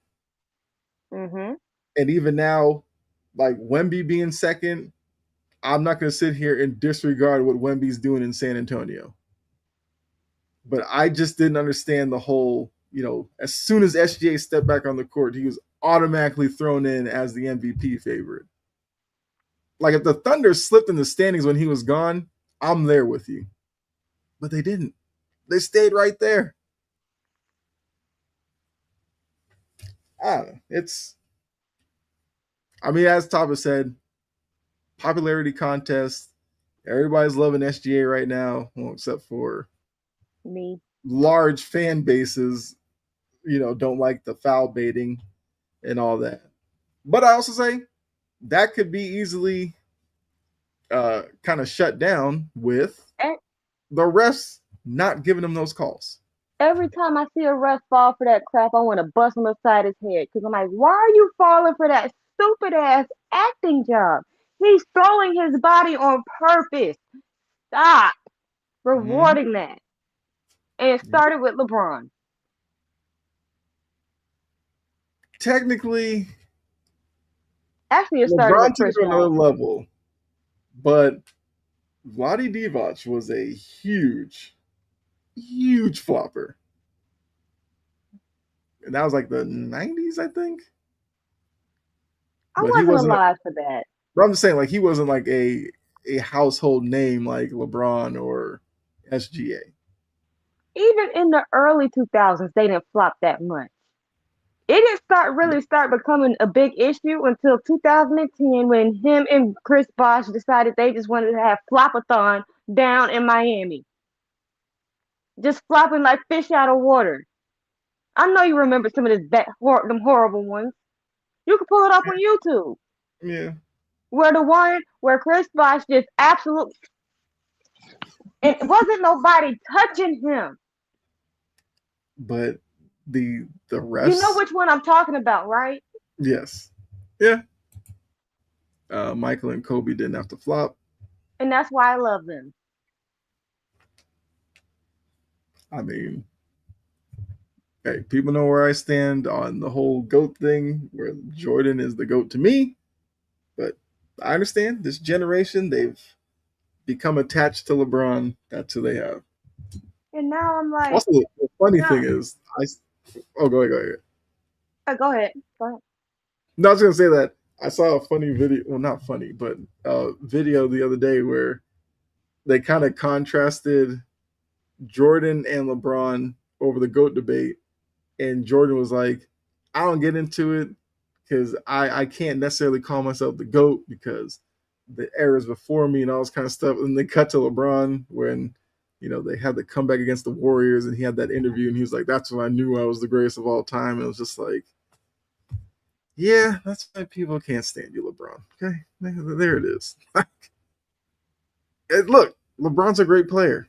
Mm-hmm. And even now, like Wemby being second, I'm not going to sit here and disregard what Wemby's doing in San Antonio. But I just didn't understand the whole, as soon as SGA stepped back on the court, he was automatically thrown in as the MVP favorite. Like if the Thunder slipped in the standings when he was gone, I'm there with you. But they didn't. They stayed right there. I don't know. As Tapa said, popularity contest. Everybody's loving SGA right now, well, except for me. Large fan bases, don't like the foul baiting and all that. But I also say that could be easily kind of shut down with the refs not giving them those calls. Every time I see a ref fall for that crap, I want to bust him upside his head because I'm like, why are you falling for that stupid ass acting job? He's throwing his body on purpose. Stop rewarding that. And it started with LeBron. Technically, Actually, it started LeBron with took it Chris to another Bosh. level, but Vlade Divac was a huge, huge flopper. And that was like the 90s, I think. I But he wasn't wasn't, alive for that. but I'm just saying, like, he wasn't like a household name like LeBron or SGA. Even in the early 2000s, they didn't flop that much. It didn't start becoming a big issue until 2010 when him and Chris Bosh decided they just wanted to have flopathon down in Miami, just flopping like fish out of water. I know you remember some of them horrible ones. You can pull it up on YouTube. Yeah. Where the one where Chris Bosh just absolute and it wasn't nobody touching him. But the You know refs, which one I'm talking about, right? yes. Yeah. Michael and Kobe didn't have to flop. And that's why I love them. I mean, hey, people know where I stand on the whole GOAT thing, where Jordan is the GOAT to me. But I understand this generation, they've become attached to LeBron. That's who they have. And now I'm like, Also, the funny no, thing is, oh, go ahead. go ahead. Go ahead. No, I was gonna say that I saw a funny video. Well, not funny, but video the other day where they kind of contrasted Jordan and LeBron over the GOAT debate, and Jordan was like, "I don't get into it because I can't necessarily call myself the GOAT because the eras before me and all this kind of stuff." And they cut to LeBron when they had the comeback against the Warriors, and he had that interview, and he was like, "That's when I knew I was the greatest of all time." And it was just like, yeah, that's why people can't stand you, LeBron. Okay, there it is. And look, LeBron's a great player.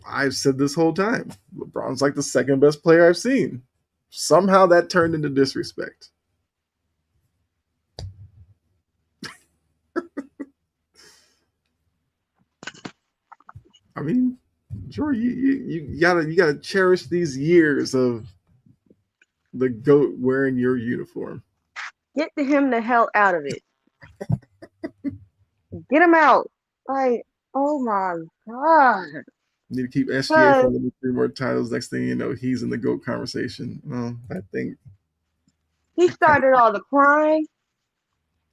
I've said this whole time. LeBron's like the second best player I've seen. Somehow that turned into disrespect. I mean, sure, you gotta cherish these years of the GOAT wearing your uniform. Get him the hell out of it. Get him out. Like, oh my god. You need to keep SGA Because from winning 3 more titles. Next thing you know, he's in the GOAT conversation. Well, I think he kind of started all the crying.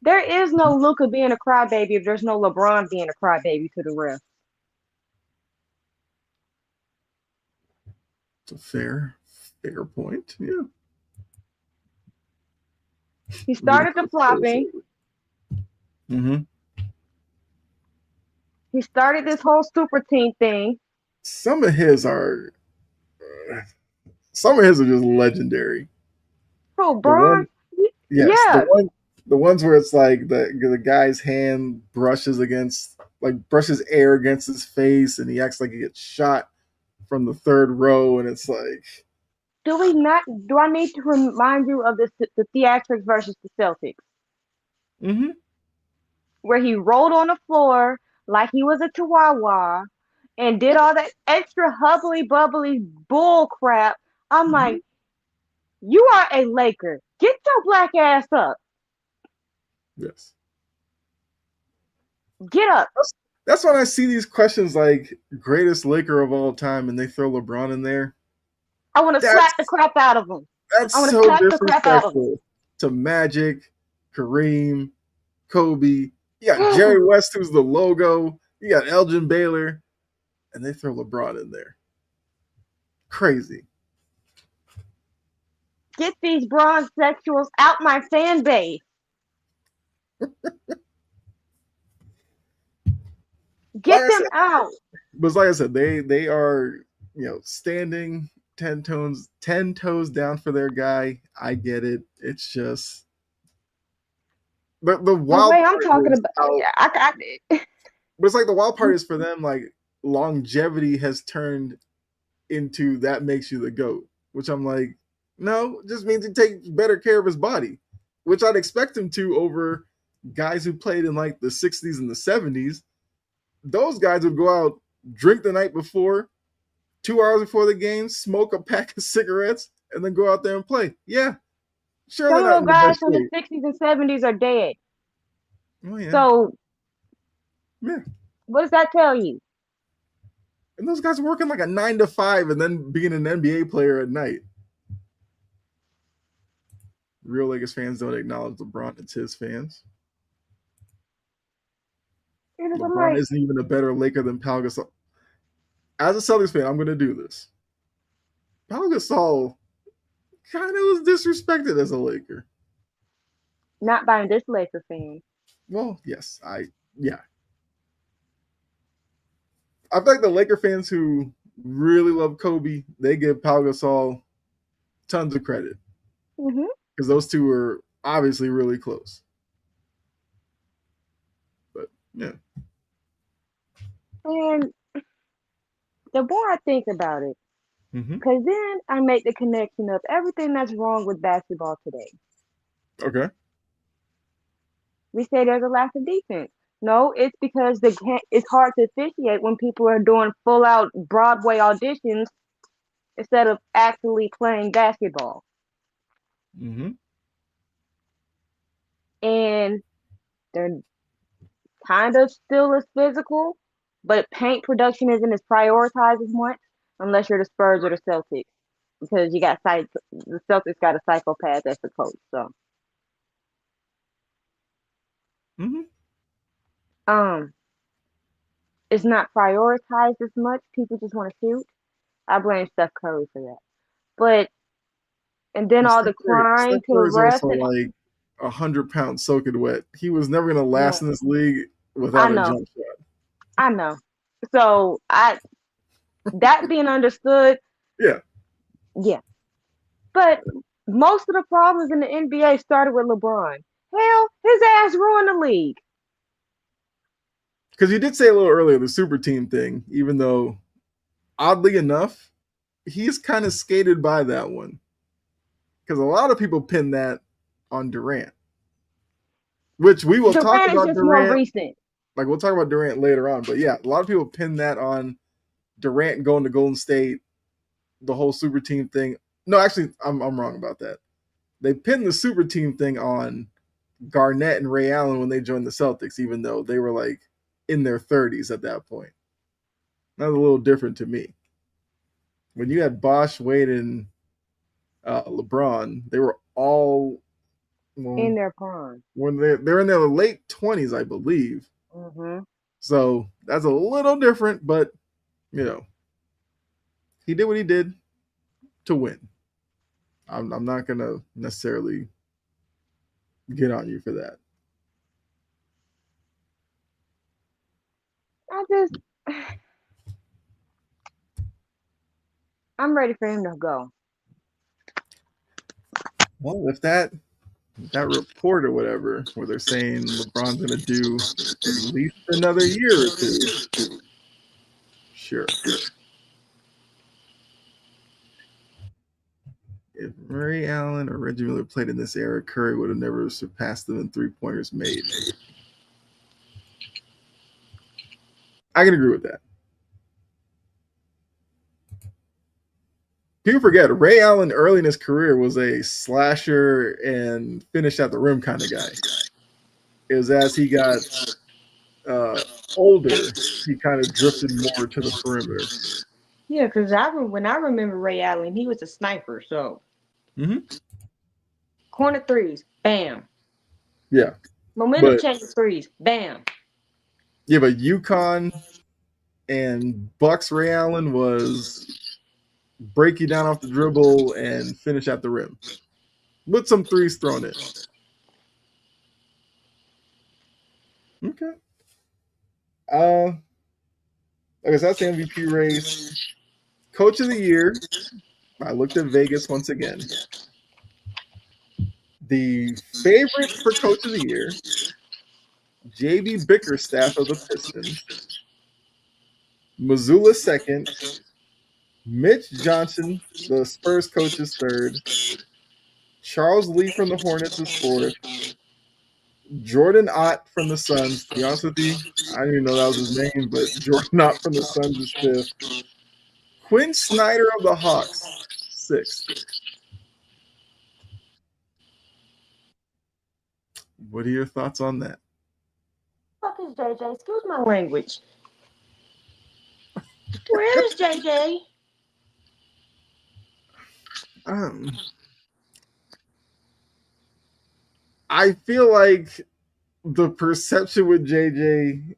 There is no Luka being a crybaby if there's no LeBron being a crybaby to the ref. it's a fair point. Yeah. He started the flopping. Mm-hmm. He started this whole super team thing. Some of his are some of his are just legendary. Oh, The Braun? one, yes, Yeah. the ones where it's like the guy's hand brushes air against his face, and he acts like he gets shot from the third row, and it's like, Do I need to remind you of the theatrics versus the Celtics? mm-hmm. Where he rolled on the floor like he was a chihuahua and did all that extra hubbly bubbly bull crap. I'm Mm-hmm. like, you are a Laker. Get your black ass up. Yes. Get up. That's when I see these questions like greatest Laker of all time, and they throw LeBron in there. I want to slap the That's crap out of him. that's I want to so slap the crap out of him. disrespectful to Magic, Kareem, Kobe. You got Jerry West, who's the logo. You got Elgin Baylor, and they throw LeBron in there. Crazy. Get these bronze sexuals out my fan base. Like Get I them said, out. but like I said, they are standing 10 toes down for their guy. I get it. It's just the The wild way I'm part talking is about, how. yeah, But it's like the wild part is for them, like longevity has turned into that makes you the GOAT, which I'm like, no, it just means he takes better care of his body, which I'd expect him to over guys who played in like the 60s and the 70s. Those guys would go out, drink the night before, 2 hours before the game, smoke a pack of cigarettes, and then go out there and play. Yeah, surely Some of not those in the guys best from the shape. 60s and 70s are dead. Oh yeah, So yeah. what does that tell you? And those guys working like a 9 to 5 and then being an NBA player at night. Real Lakers fans don't acknowledge LeBron. It's his fans. And I'm LeBron like, isn't even a better Laker than Pau Gasol. As a Celtics fan, I'm going to do this. Pau Gasol kind of was disrespected as a Laker. not by this Laker fan. Well, yes, yeah. I feel like the Laker fans who really love Kobe, they give Pau Gasol tons of credit Hmm. because those two were obviously really close. But yeah, And the more I think about it, mm-hmm. because then I make the connection of everything that's wrong with basketball today. Okay. We say there's a lack of defense. No, it's because it's hard to officiate when people are doing full out Broadway auditions instead of actually playing basketball. Mm-hmm. And they're kind of still as physical, but paint production isn't as prioritized as much unless you're the Spurs or the Celtics. Because the Celtics got a psychopath as the coach. So Mm-hmm. um it's not prioritized as much. People just want to shoot. I blame Steph Curry for that. But and then Well, all the crying Steph to the Curry is refs also and like 100 pounds soaking wet. He was never going to last no, in this league I without a know, jump shot. I know. So I that being understood, Yeah, yeah. But most of the problems in the NBA started with LeBron. Hell, his ass ruined the league. because you did say a little earlier the super team thing, even though oddly enough, he's kind of skated by that one because a lot of people pin that on Durant, which we will talk Durant is about just more Durant. recent. Like we'll talk about Durant later on, but yeah, a lot of people pin that on Durant going to Golden State, the whole super team thing. No, actually, I'm wrong about that. They pinned the super team thing on Garnett and Ray Allen when they joined the Celtics, even though they were like in their 30s at that point. That was a little different to me. When you had Bosch, Wade, and LeBron, they were all well, In their prime. when they're in their late 20s, I believe. Hmm. So that's a little different, but you know, he did what he did to win. I'm not gonna necessarily get on you for that. I just, I'm ready for him to go. Well, if that report or whatever, where they're saying LeBron's gonna do at least another year or two, sure. If Ray Allen or Reggie Miller played in this era, Curry would have never surpassed them in 3 pointers made. I can agree with that. People forget Ray Allen early in his career was a slasher and finish at the rim kind of guy. It was as he got uh, older, he kind of drifted more to the perimeter. Yeah, because when I remember Ray Allen, he was a sniper. So Mm-hmm. corner threes, bam. Yeah, Momentum but change threes, bam. UConn and Bucks Ray Allen was break you down off the dribble and finish at the rim with some threes thrown in. Okay. I guess that's the MVP race. Coach of the year. I looked at Vegas once again. The favorite for coach of the year, JB Bickerstaff of the Pistons. Missoula second. Mitch Johnson, the Spurs coach, is third. Charles Lee from the Hornets is fourth. Jordan Ott from the Suns. To be honest with you, I didn't even know that was his name, but Jordan Ott from the Suns is fifth. Quinn Snyder of the Hawks, sixth. What are your thoughts on that? Fuck is JJ? Excuse my language. Where is JJ? Um, I feel like the perception with JJ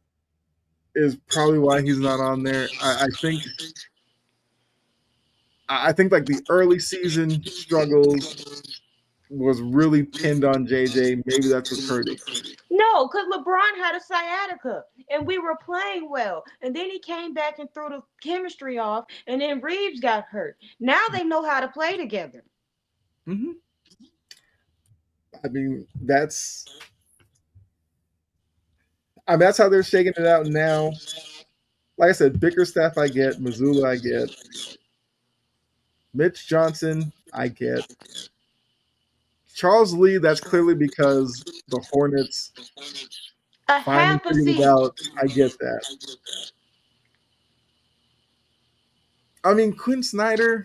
is probably why he's not on there. I think like the early season struggles was really pinned on JJ. Maybe that's what's hurting. No, because LeBron had a sciatica and we were playing well. And then he came back and threw the chemistry off, and then Reeves got hurt. Now they know how to play together. Mm-hmm. I mean, that's how they're shaking it out now. Like I said, Bickerstaff I get, Missoula I get, Mitch Johnson I get, Charles Lee. That's clearly because the Hornets A finally half a figured it season. out. I get that. I mean, Quinn Snyder,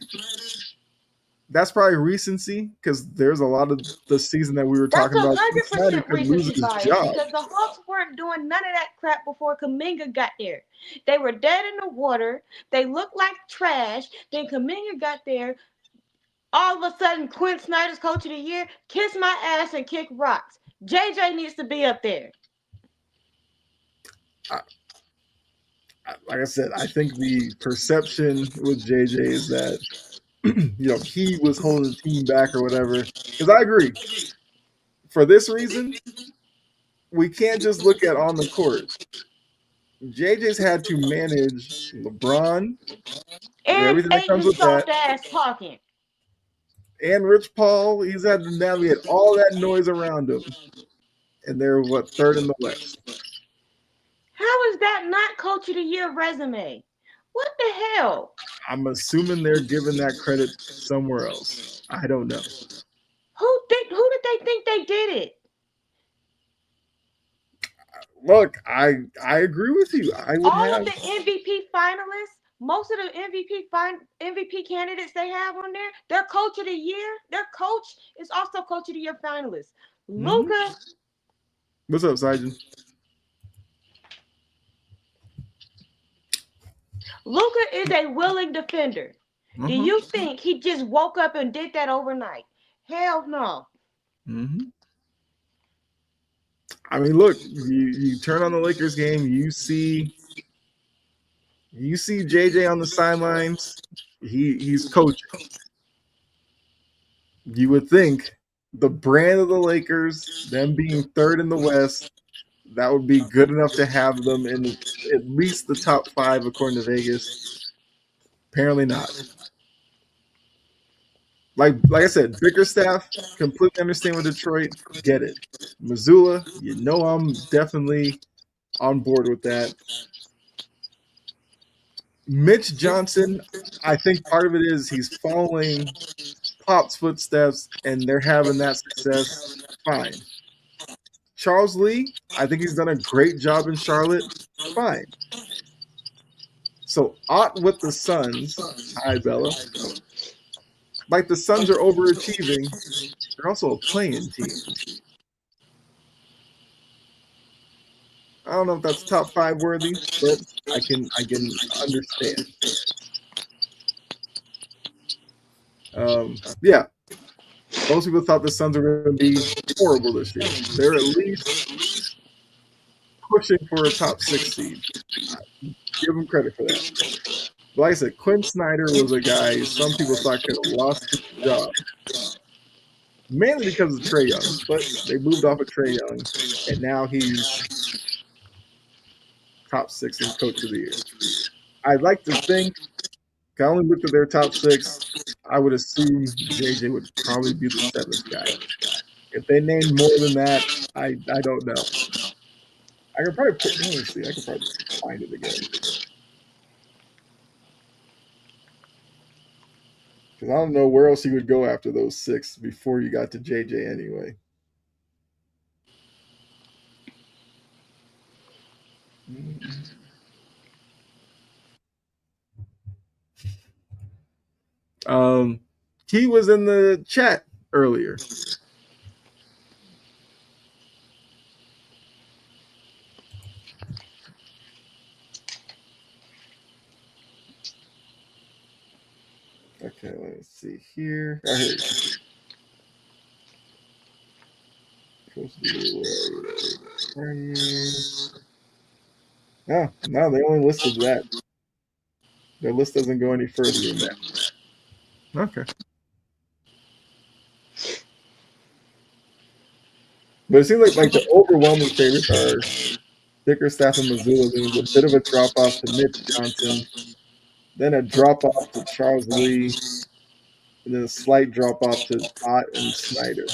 that's probably recency because there's a lot of the season that we were That's talking a about. Quinn hundred Snyder percent could lose recency his bias job. because the Hawks weren't doing none of that crap before Kaminga got there. They were dead in the water. They looked like trash. Then Kaminga got there. All of a sudden, Quinn Snyder's coach of the year. Kiss my ass and kick rocks. JJ needs to be up there. Like I said, I think the perception with JJ is that he was holding the team back or whatever. Because I agree, for this reason, we can't just look at on the court. JJ's had to manage LeBron and And everything that comes Aiton's with that, soft ass talking. and Rich Paul. He's had to navigate all that noise around him, and they're third in the West. How is that not coach of the year resume? What the hell? I'm assuming they're giving that credit somewhere else. I don't know. Who did they think they did it? Look, I agree with you. I would All of have. the MVP finalists, most of the MVP candidates they have on there, their coach of the year, their coach is also coach of the year finalist. Mm-hmm. Luka, What's up, Sergeant? Luka is a willing defender. Do Uh-huh. you think he just woke up and did that overnight? Hell no. Mm-hmm. I mean, look, you turn on the Lakers game, you see JJ on the sidelines. He's coaching. You would think the brand of the Lakers, them being third in the West, that would be good enough to have them in at least the top 5 according to Vegas. Apparently not. Like I said, Bickerstaff, completely understand with Detroit, get it. Missoula, I'm definitely on board with that. Mitch Johnson, I think part of it is he's following Pop's footsteps and they're having that success. Fine. Charles Lee, I think he's done a great job in Charlotte. Fine. So Ott with the Suns, hi Bella. Like the Suns are overachieving. They're also a playing team. I don't know if that's top 5 worthy, but I can understand. Yeah, most people thought the Suns were going to be horrible this year. They're at least pushing for a top 6 seed. Give them credit for that. But like I said, Quinn Snyder was a guy some people thought could have lost his job, mainly because of Trae Young. But they moved off of Trae Young, and now he's top 6 in Coach of the Year. I'd like to think. I only looked at their top 6. I would assume JJ would probably be the 7th guy. If they named more than that, I don't know. I could probably let me see. I could probably find it again. Because I don't know where else you would go after those 6 before you got to JJ anyway. He was in the chat earlier. Let's see here. Oh, here we go. Oh, no, they only listed that. Their list doesn't go any further than that. Okay. But it seems like the overwhelming favorites are Bickerstaff and Missoula. There was a bit of a drop off to Mitch Johnson, then a drop off to Charles Lee, and then a slight drop off to Ott and Snyder.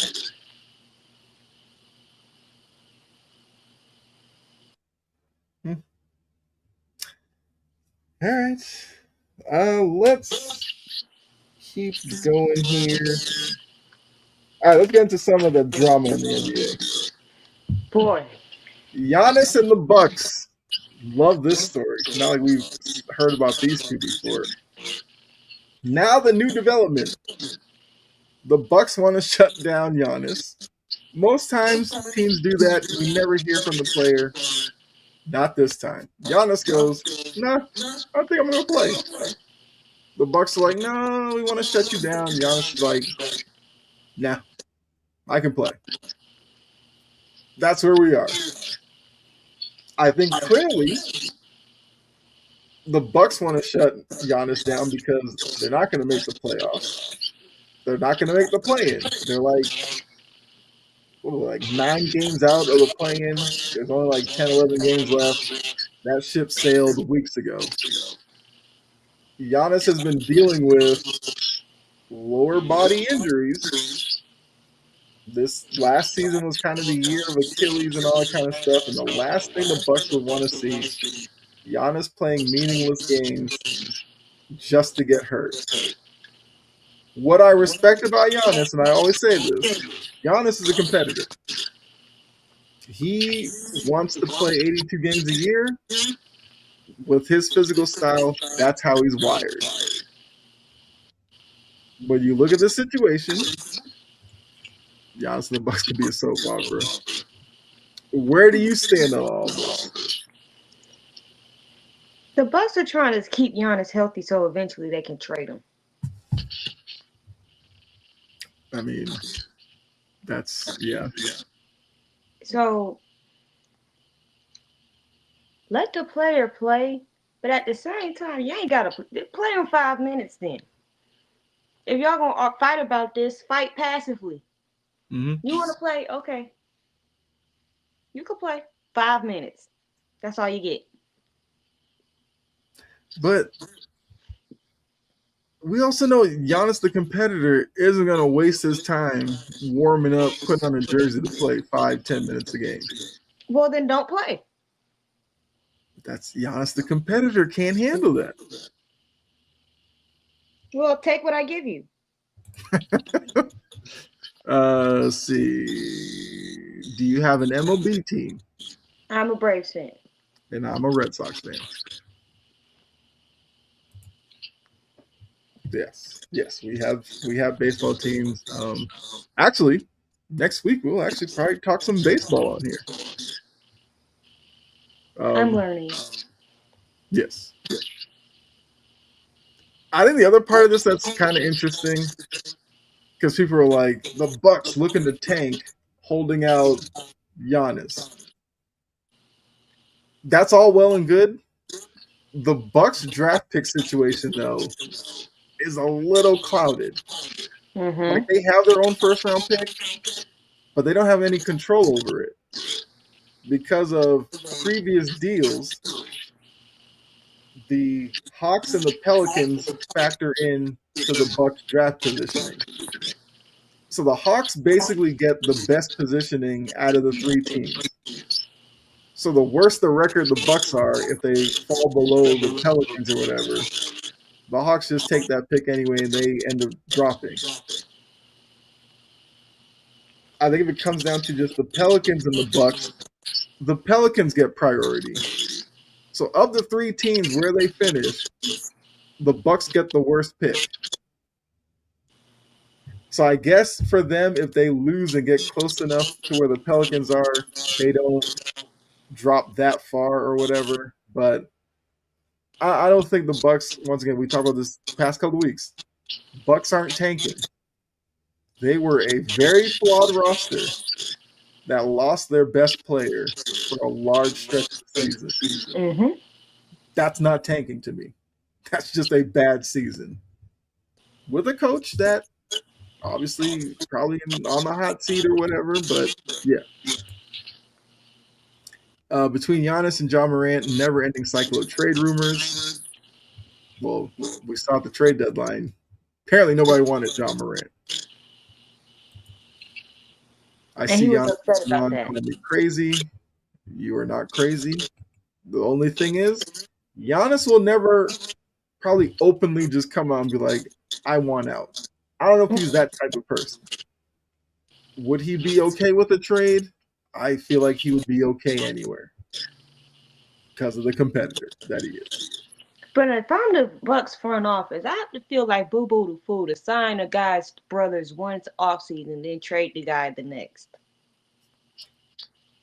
Hmm. All right. Let's keep going here. All right, let's get into some of the drama in the NBA. Boy. Giannis and the Bucks. Love this story. Not like we've heard about these two before. Now the new development. The Bucks want to shut down Giannis. Most times teams do that. We never hear from the player. Not this time. Giannis goes, nah, I think I'm gonna play. The Bucks are like, no, we want to shut you down. Giannis is like, nah, I can play. That's where we are. I think clearly the Bucks want to shut Giannis down because they're not going to make the playoffs. They're not going to make the play-in. They're like 9 games out of the play-in. There's only like 10, 11 games left. That ship sailed weeks ago. Giannis has been dealing with lower body injuries. This last season was kind of the year of Achilles and all that kind of stuff. And the last thing the Bucks would want to see, Giannis playing meaningless games just to get hurt. What I respect about Giannis, and I always say this, Giannis is a competitor. He wants to play 82 games a year. With his physical style, that's how he's wired. When you look at this situation, Giannis and the Bucks could be a soap opera. Where do you stand on all this? The Bucks are trying to keep Giannis healthy so eventually they can trade him. I mean, that's, yeah. So let the player play, but at the same time, you ain't got to play him 5 minutes then. If y'all going to fight about this, fight passively. Mm-hmm. You want to play? Okay. You can play 5 minutes. That's all you get. But we also know Giannis, the competitor, isn't going to waste his time warming up, putting on a jersey to play 5-10 minutes a game. Well, then don't play. That's Giannis, the competitor, can't handle that. Well, take what I give you. Let's see. Do you have an MLB team? I'm a Braves fan. And I'm a Red Sox fan. Yes, we have baseball teams. Actually, next week we'll actually probably talk some baseball on here. I'm learning. Yes. I think the other part of this that's kind of interesting, because people are like, the Bucks looking to tank, holding out Giannis. That's all well and good. The Bucks draft pick situation, though, is a little clouded. Mm-hmm. Like, they have their own first round pick, but they don't have any control over it because of previous deals. The Hawks and the Pelicans factor in to the Bucks draft positioning. So the Hawks basically get the best positioning out of the 3 teams. So the worse the record the Bucks are, if they fall below the Pelicans or whatever, the Hawks just take that pick anyway and they end up dropping. I think if it comes down to just the Pelicans and the Bucks, the Pelicans get priority. So of the 3 teams where they finish, the Bucks get the worst pick. So I guess for them, if they lose and get close enough to where the Pelicans are, they don't drop that far or whatever. But I don't think the Bucks, once again, we talked about this past couple of weeks, Bucks aren't tanking. They were a very flawed roster that lost their best player for a large stretch of the season. Mm-hmm. That's not tanking to me. That's just a bad season. With a coach that obviously probably on the hot seat or whatever, but yeah. Between Giannis and John Morant, never-ending cycle of trade rumors. Well, we saw at the trade deadline. Apparently, nobody wanted John Morant. I And he see was Giannis upset about calling that. me crazy. You are not crazy. The only thing is, Giannis will never probably openly just come out and be like, I want out. I don't know if he's that type of person. Would he be okay with a trade? I feel like he would be okay anywhere because of the competitor that he is. But if I'm the Bucks front office, I have to feel like boo boo the fool to sign a guy's brothers once off season, then trade the guy the next.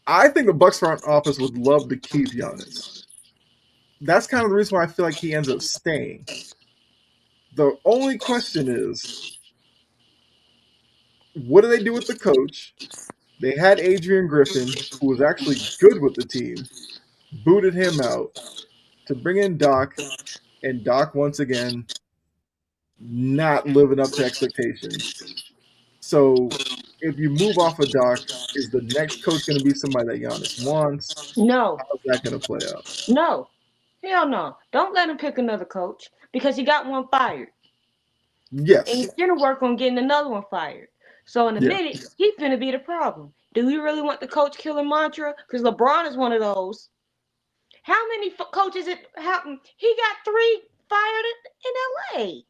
I think the Bucks front office would love to keep Giannis. That's kind of the reason why I feel like he ends up staying. The only question is, what do they do with the coach? They had Adrian Griffin, who was actually good with the team, booted him out to bring in Doc, and Doc once again not living up to expectations. So if you move off of Doc, is the next coach going to be somebody that Giannis wants? No, How's that going to play out? no, hell no. Don't let him pick another coach because he got one fired. And Yes. he's gonna work on getting another one fired. So in a Yeah. minute, he's gonna be the problem. Do we really want the coach killer mantra? Because LeBron is one of those. How many coaches it happened? He got 3 fired in LA.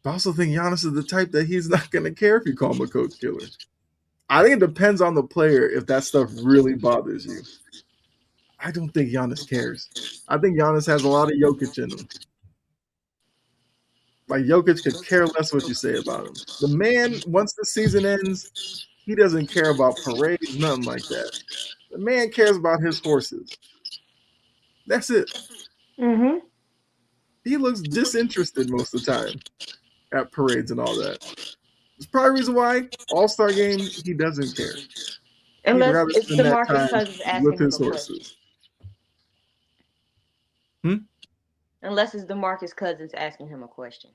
I also think Giannis is the type that he's not going to care if you call him a coach killer. I think it depends on the player if that stuff really bothers you. I don't think Giannis cares. I think Giannis has a lot of Jokic in him. Like Jokic could care less what you say about him. The man, once the season ends, he doesn't care about parades, nothing like that. The man cares about his horses. That's it. Mm-hmm. He looks disinterested most of the time at parades and all that. It's probably the reason why All-Star game, he doesn't care. He'd Unless rather it's spend that DeMarcus time Cousins with asking him his a question. horses. Unless it's DeMarcus Cousins asking him a question.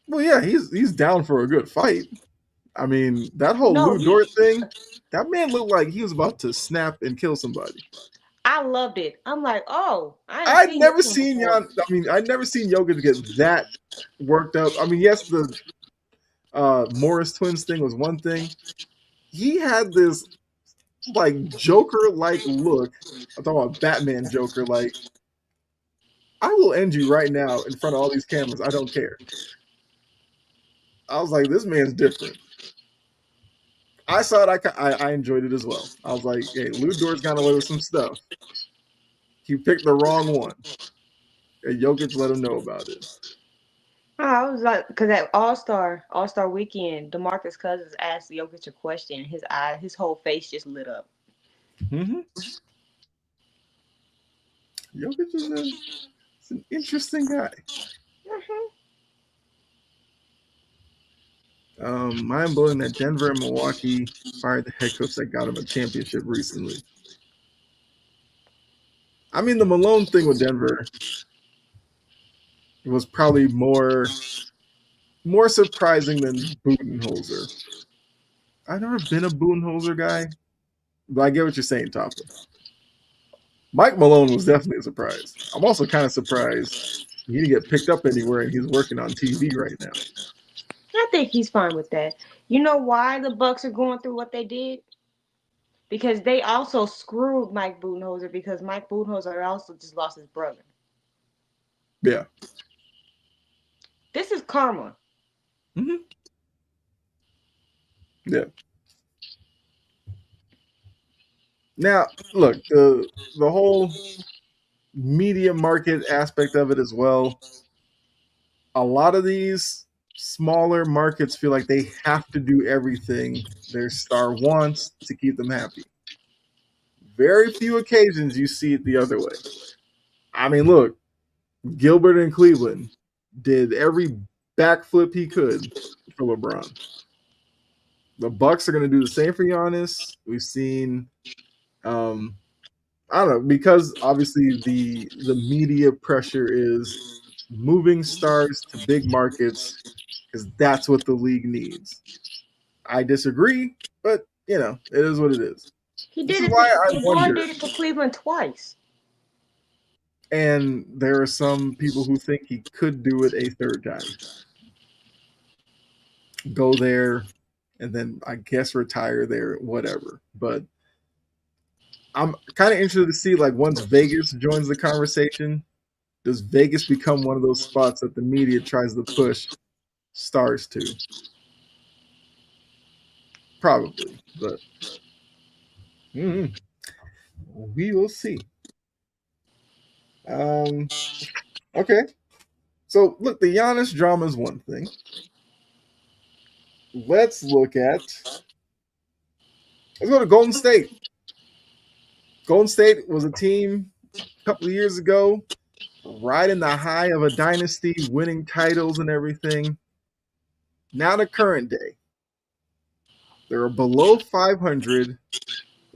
Well, yeah, he's down for a good fight. I mean, that whole No, Lou Dort thing, that man looked like he was about to snap and kill somebody. I loved it. I'm like, oh, I ain't I'd seen never this one seen before. I'd never seen Jokic get that worked up. I mean, yes, the Morris twins thing was one thing. He had this like Joker-like look. I'm talking about Batman Joker. Like, I will end you right now in front of all these cameras. I don't care. I was like, this man's different. I saw it. I enjoyed it as well. I was like, hey, Lou Dort's got away with some stuff. He picked the wrong one. And Jokic let him know about it. I was like, because at All Star Weekend, DeMarcus Cousins asked Jokic a question. His whole face just lit up. Mm-hmm. Jokic is an interesting guy. Mind blowing that Denver and Milwaukee fired the head coach that got him a championship recently. I mean, the Malone thing with Denver was probably more surprising than Budenholzer. I've never been a Budenholzer guy, but I get what you're saying, Topper. Mike Malone was definitely a surprise. I'm also kind of surprised he didn't get picked up anywhere and he's working on TV right now. I think he's fine with that. You know why the Bucks are going through what they did? Because they also screwed Mike Budenholzer because Mike Budenholzer also just lost his brother. Yeah. This is karma. Mm-hmm. Yeah. Now, look, the whole media market aspect of it as well. A lot of these smaller markets feel like they have to do everything their star wants to keep them happy. Very few occasions you see it the other way. I mean, look, Gilbert in Cleveland. did every backflip he could for LeBron. The Bucks are going to do the same for Giannis. We've seen, I don't know, because obviously the media pressure is moving stars to big markets because that's what the league needs. I disagree, but it is what it is. He This did is it. For, why I LeBron wonder. did it for Cleveland twice. And there are some people who think he could do it a third time. Go there and then I guess retire there, whatever. But I'm kind of interested to see, like, once Vegas joins the conversation, does Vegas become one of those spots that the media tries to push stars to? Probably, but we will see. Um, okay. So look, the Giannis drama is one thing. Let's look at. Let's go to Golden State. Golden State was a team a couple of years ago, riding the high of a dynasty, winning titles and everything. Now the current day, they're a below 500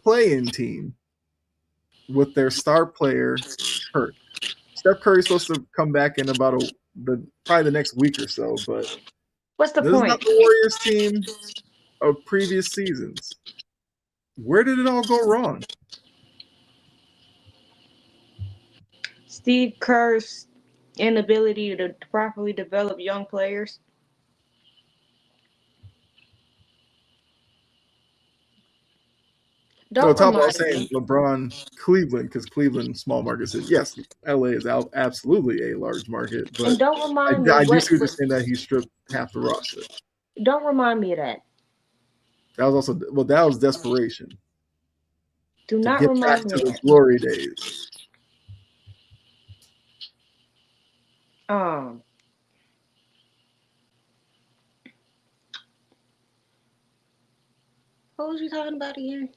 play-in team with their star player hurt. Steph Curry's supposed to come back in about probably the next week or so, but What's the this is not point? the Warriors team of previous seasons. Where did it all go wrong? Steve Kerr's inability to properly develop young players. No, Don't top I remind was saying me. LeBron, Cleveland, because Cleveland, small market city. Yes, LA is absolutely a large market, And but don't remind me I do what. see what you're saying that he stripped half the roster. Don't remind me of that. That was also, well, that was desperation Do to not get back remind me to of the that. glory days. Um, what was you talking about again?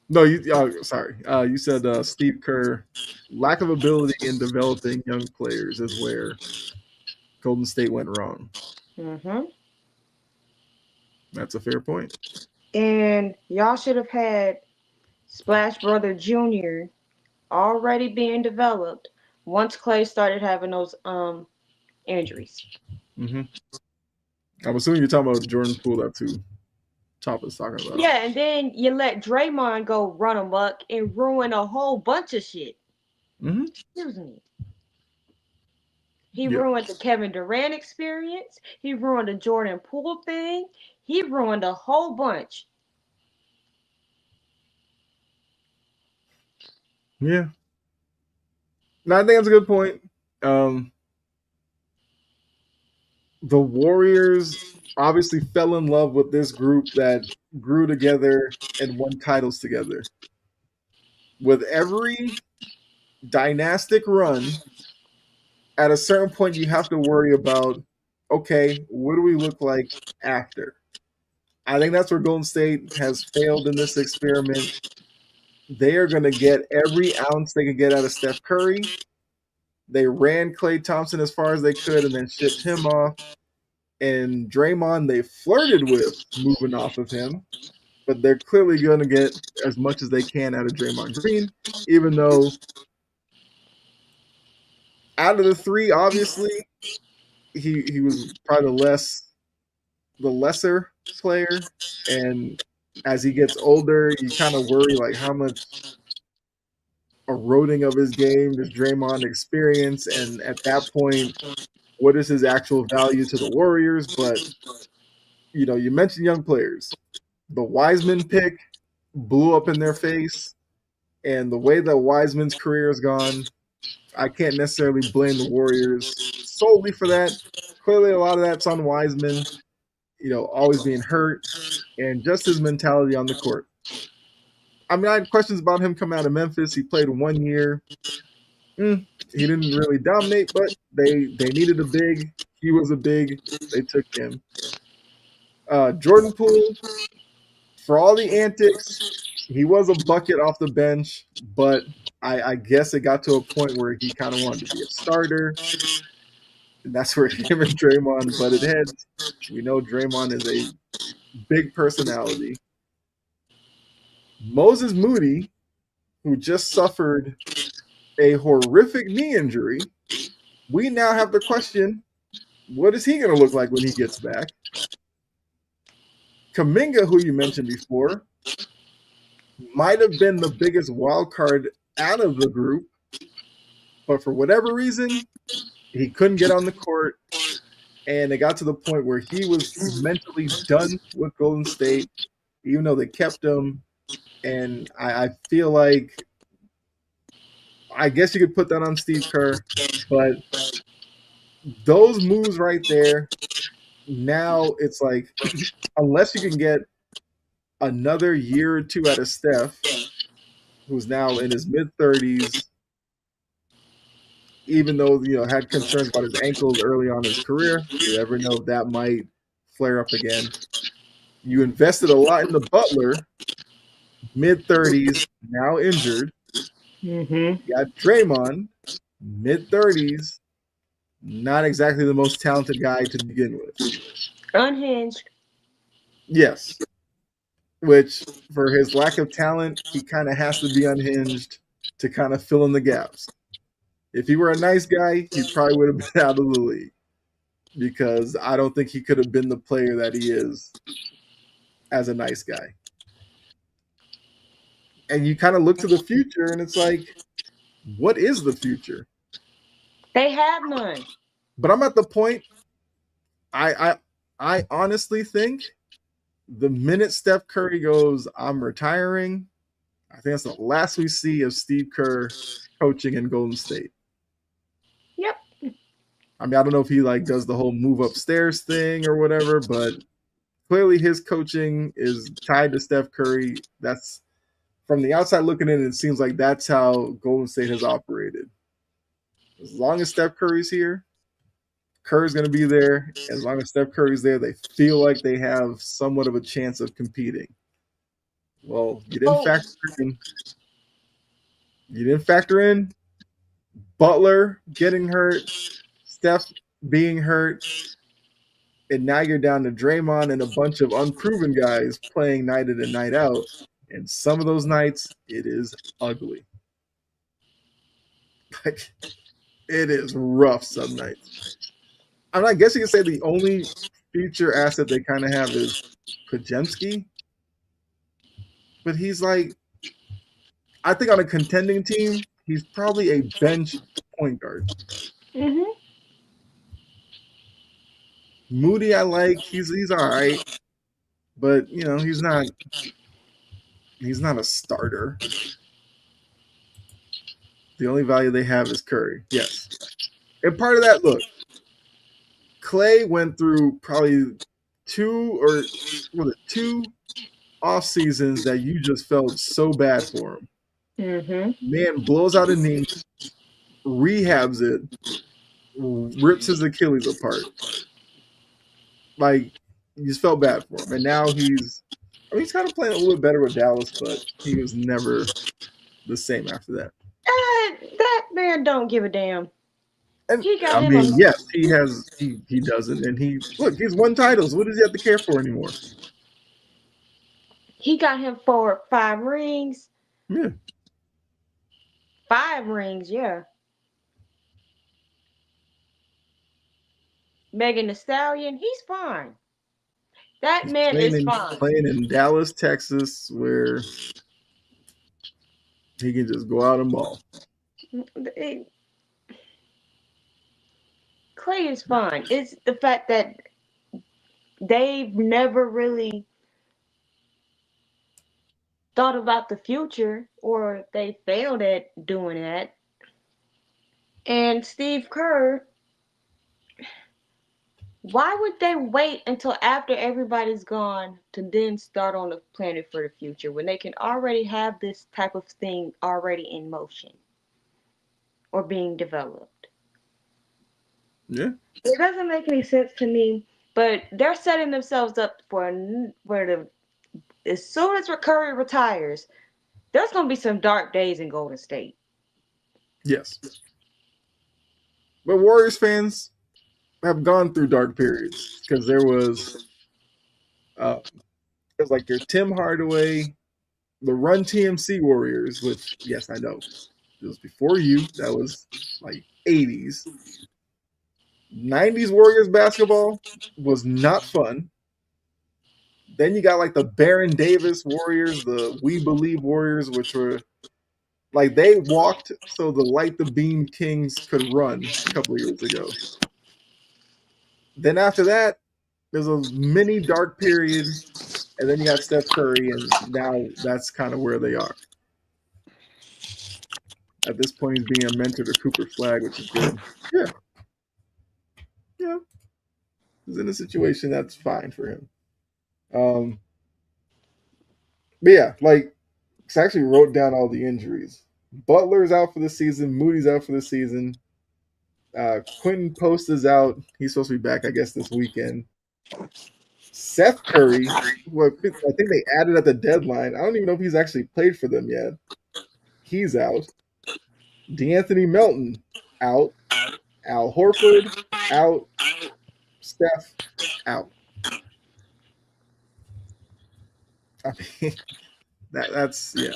No, sorry. You said Steve Kerr, lack of ability in developing young players is where Golden State went wrong. Mm-hmm. That's a fair point. And y'all should have had Splash Brother Jr. already being developed once Clay started having those injuries. hmm I'm assuming you're talking about Jordan Poole. That's who Top is talking about. Yeah, and then you let Draymond go run amok and ruin a whole bunch of shit. hmm Excuse me. He Yeah. ruined the Kevin Durant experience. He ruined the Jordan Poole thing. He ruined a whole bunch. Yeah. No, I think that's a good point. Um, the Warriors obviously fell in love with this group that grew together and won titles together. With every dynastic run, at a certain point, you have to worry about, okay, what do we look like after? I think that's where Golden State has failed in this experiment. They are going to get every ounce they can get out of Steph Curry. They ran Klay Thompson as far as they could and then shipped him off. And Draymond, they flirted with moving off of him, but they're clearly going to get as much as they can out of Draymond Green, even though out of the three, obviously, he was probably the lesser player. And as he gets older, you kind of worry, like, how much eroding of his game does Draymond experience? And at that point, what is his actual value to the Warriors? But you mentioned young players. The Wiseman pick blew up in their face, and the way that Wiseman's career has gone, I can't necessarily blame the Warriors solely for that. Clearly, a lot of that's on Wiseman, always being hurt, and just his mentality on the court. I mean, I had questions about him coming out of Memphis. He played 1 year. He didn't really dominate, but they needed a big. He was a big. They took him. Jordan Poole, for all the antics, he was a bucket off the bench, but I guess it got to a point where he kind of wanted to be a starter. And that's where him and Draymond butted heads. We know Draymond is a big personality. Moses Moody, who just suffered a horrific knee injury, we now have the question, what is he going to look like when he gets back? Kuminga, who you mentioned before, might have been the biggest wild card out of the group, but for whatever reason, he couldn't get on the court, and it got to the point where he was mentally done with Golden State, even though they kept him. And I feel like, I guess you could put that on Steve Kerr, but those moves right there, now it's like, unless you can get another year or two out of Steph, who's now in his mid-30s, even though, had concerns about his ankles early on in his career, you never know if that might flare up again. You invested a lot in the Butler, mid-30s, now injured. Mm-hmm. You got Draymond, mid-30s, not exactly the most talented guy to begin with. Unhinged. Yes. Which, for his lack of talent, he kind of has to be unhinged to kind of fill in the gaps. If he were a nice guy, he probably would have been out of the league, because I don't think he could have been the player that he is as a nice guy. And you kind of look to the future, and it's like, what is the future? They have none. But I'm at the point, I honestly think the minute Steph Curry goes, I'm retiring, I think that's the last we see of Steve Kerr coaching in Golden State. Yep. I mean, I don't know if he does the whole move upstairs thing or whatever, but clearly his coaching is tied to Steph Curry. That's, from the outside looking in, it seems like that's how Golden State has operated. As long as Steph Curry's here, Kerr's going to be there. As long as Steph Curry's there, they feel like they have somewhat of a chance of competing. Well, you didn't factor in Butler getting hurt, Steph being hurt, and now you're down to Draymond and a bunch of unproven guys playing night in and night out. And some of those nights, it is ugly. Like, it is rough some nights. I guess you could say the only future asset they kind of have is Podziemski. But he's I think on a contending team, he's probably a bench point guard. Mm-hmm. Moody, I like. He's all right. But, he's not a starter. The only value they have is Curry. Yes. And part of that, look, Clay went through probably two off seasons that you just felt so bad for him. Mm-hmm. Man blows out a knee, rehabs it, rips his Achilles apart. You just felt bad for him. And now he's kind of playing a little bit better with Dallas, but he was never the same after that. That man don't give a damn. And yes, he has. He doesn't, and he's won titles. What does he have to care for anymore? He got him for 5 rings. Yeah, 5 rings. Yeah. Megan Thee Stallion, he's fine. That man is fine. Playing in Dallas, Texas, where he can just go out and ball. Clay is fine. It's the fact that they've never really thought about the future, or they failed at doing that. And Steve Kerr, why would they wait until after everybody's gone to then start on the planet for the future when they can already have this type of thing already in motion or being developed? Yeah. It doesn't make any sense to me, but they're setting themselves up for as soon as Curry retires, there's going to be some dark days in Golden State. Yes. But Warriors fans, have gone through dark periods because uh, it was like your Tim Hardaway, the Run TMC Warriors, which yes, I know it was before you. That was like 80s. 90s Warriors basketball was not fun. Then you got like the Baron Davis Warriors, the We Believe Warriors, which were like they walked so the Light the Beam Kings could run a couple of years ago. Then after that, there's a mini dark period, and then you got Steph Curry, and now that's kind of where they are. At this point, he's being a mentor to Cooper Flag, which is good. Yeah, yeah, he's in a situation that's fine for him. Um, but yeah, like I actually wrote down all the injuries. Butler's out for the season. Moody's out for the season. Quentin Post is out. He's supposed to be back, I guess, this weekend. Seth Curry, who I think they added at the deadline. I don't even know if he's actually played for them yet. He's out. DeAnthony Melton out. Al Horford out. Steph out. I mean, that's yeah.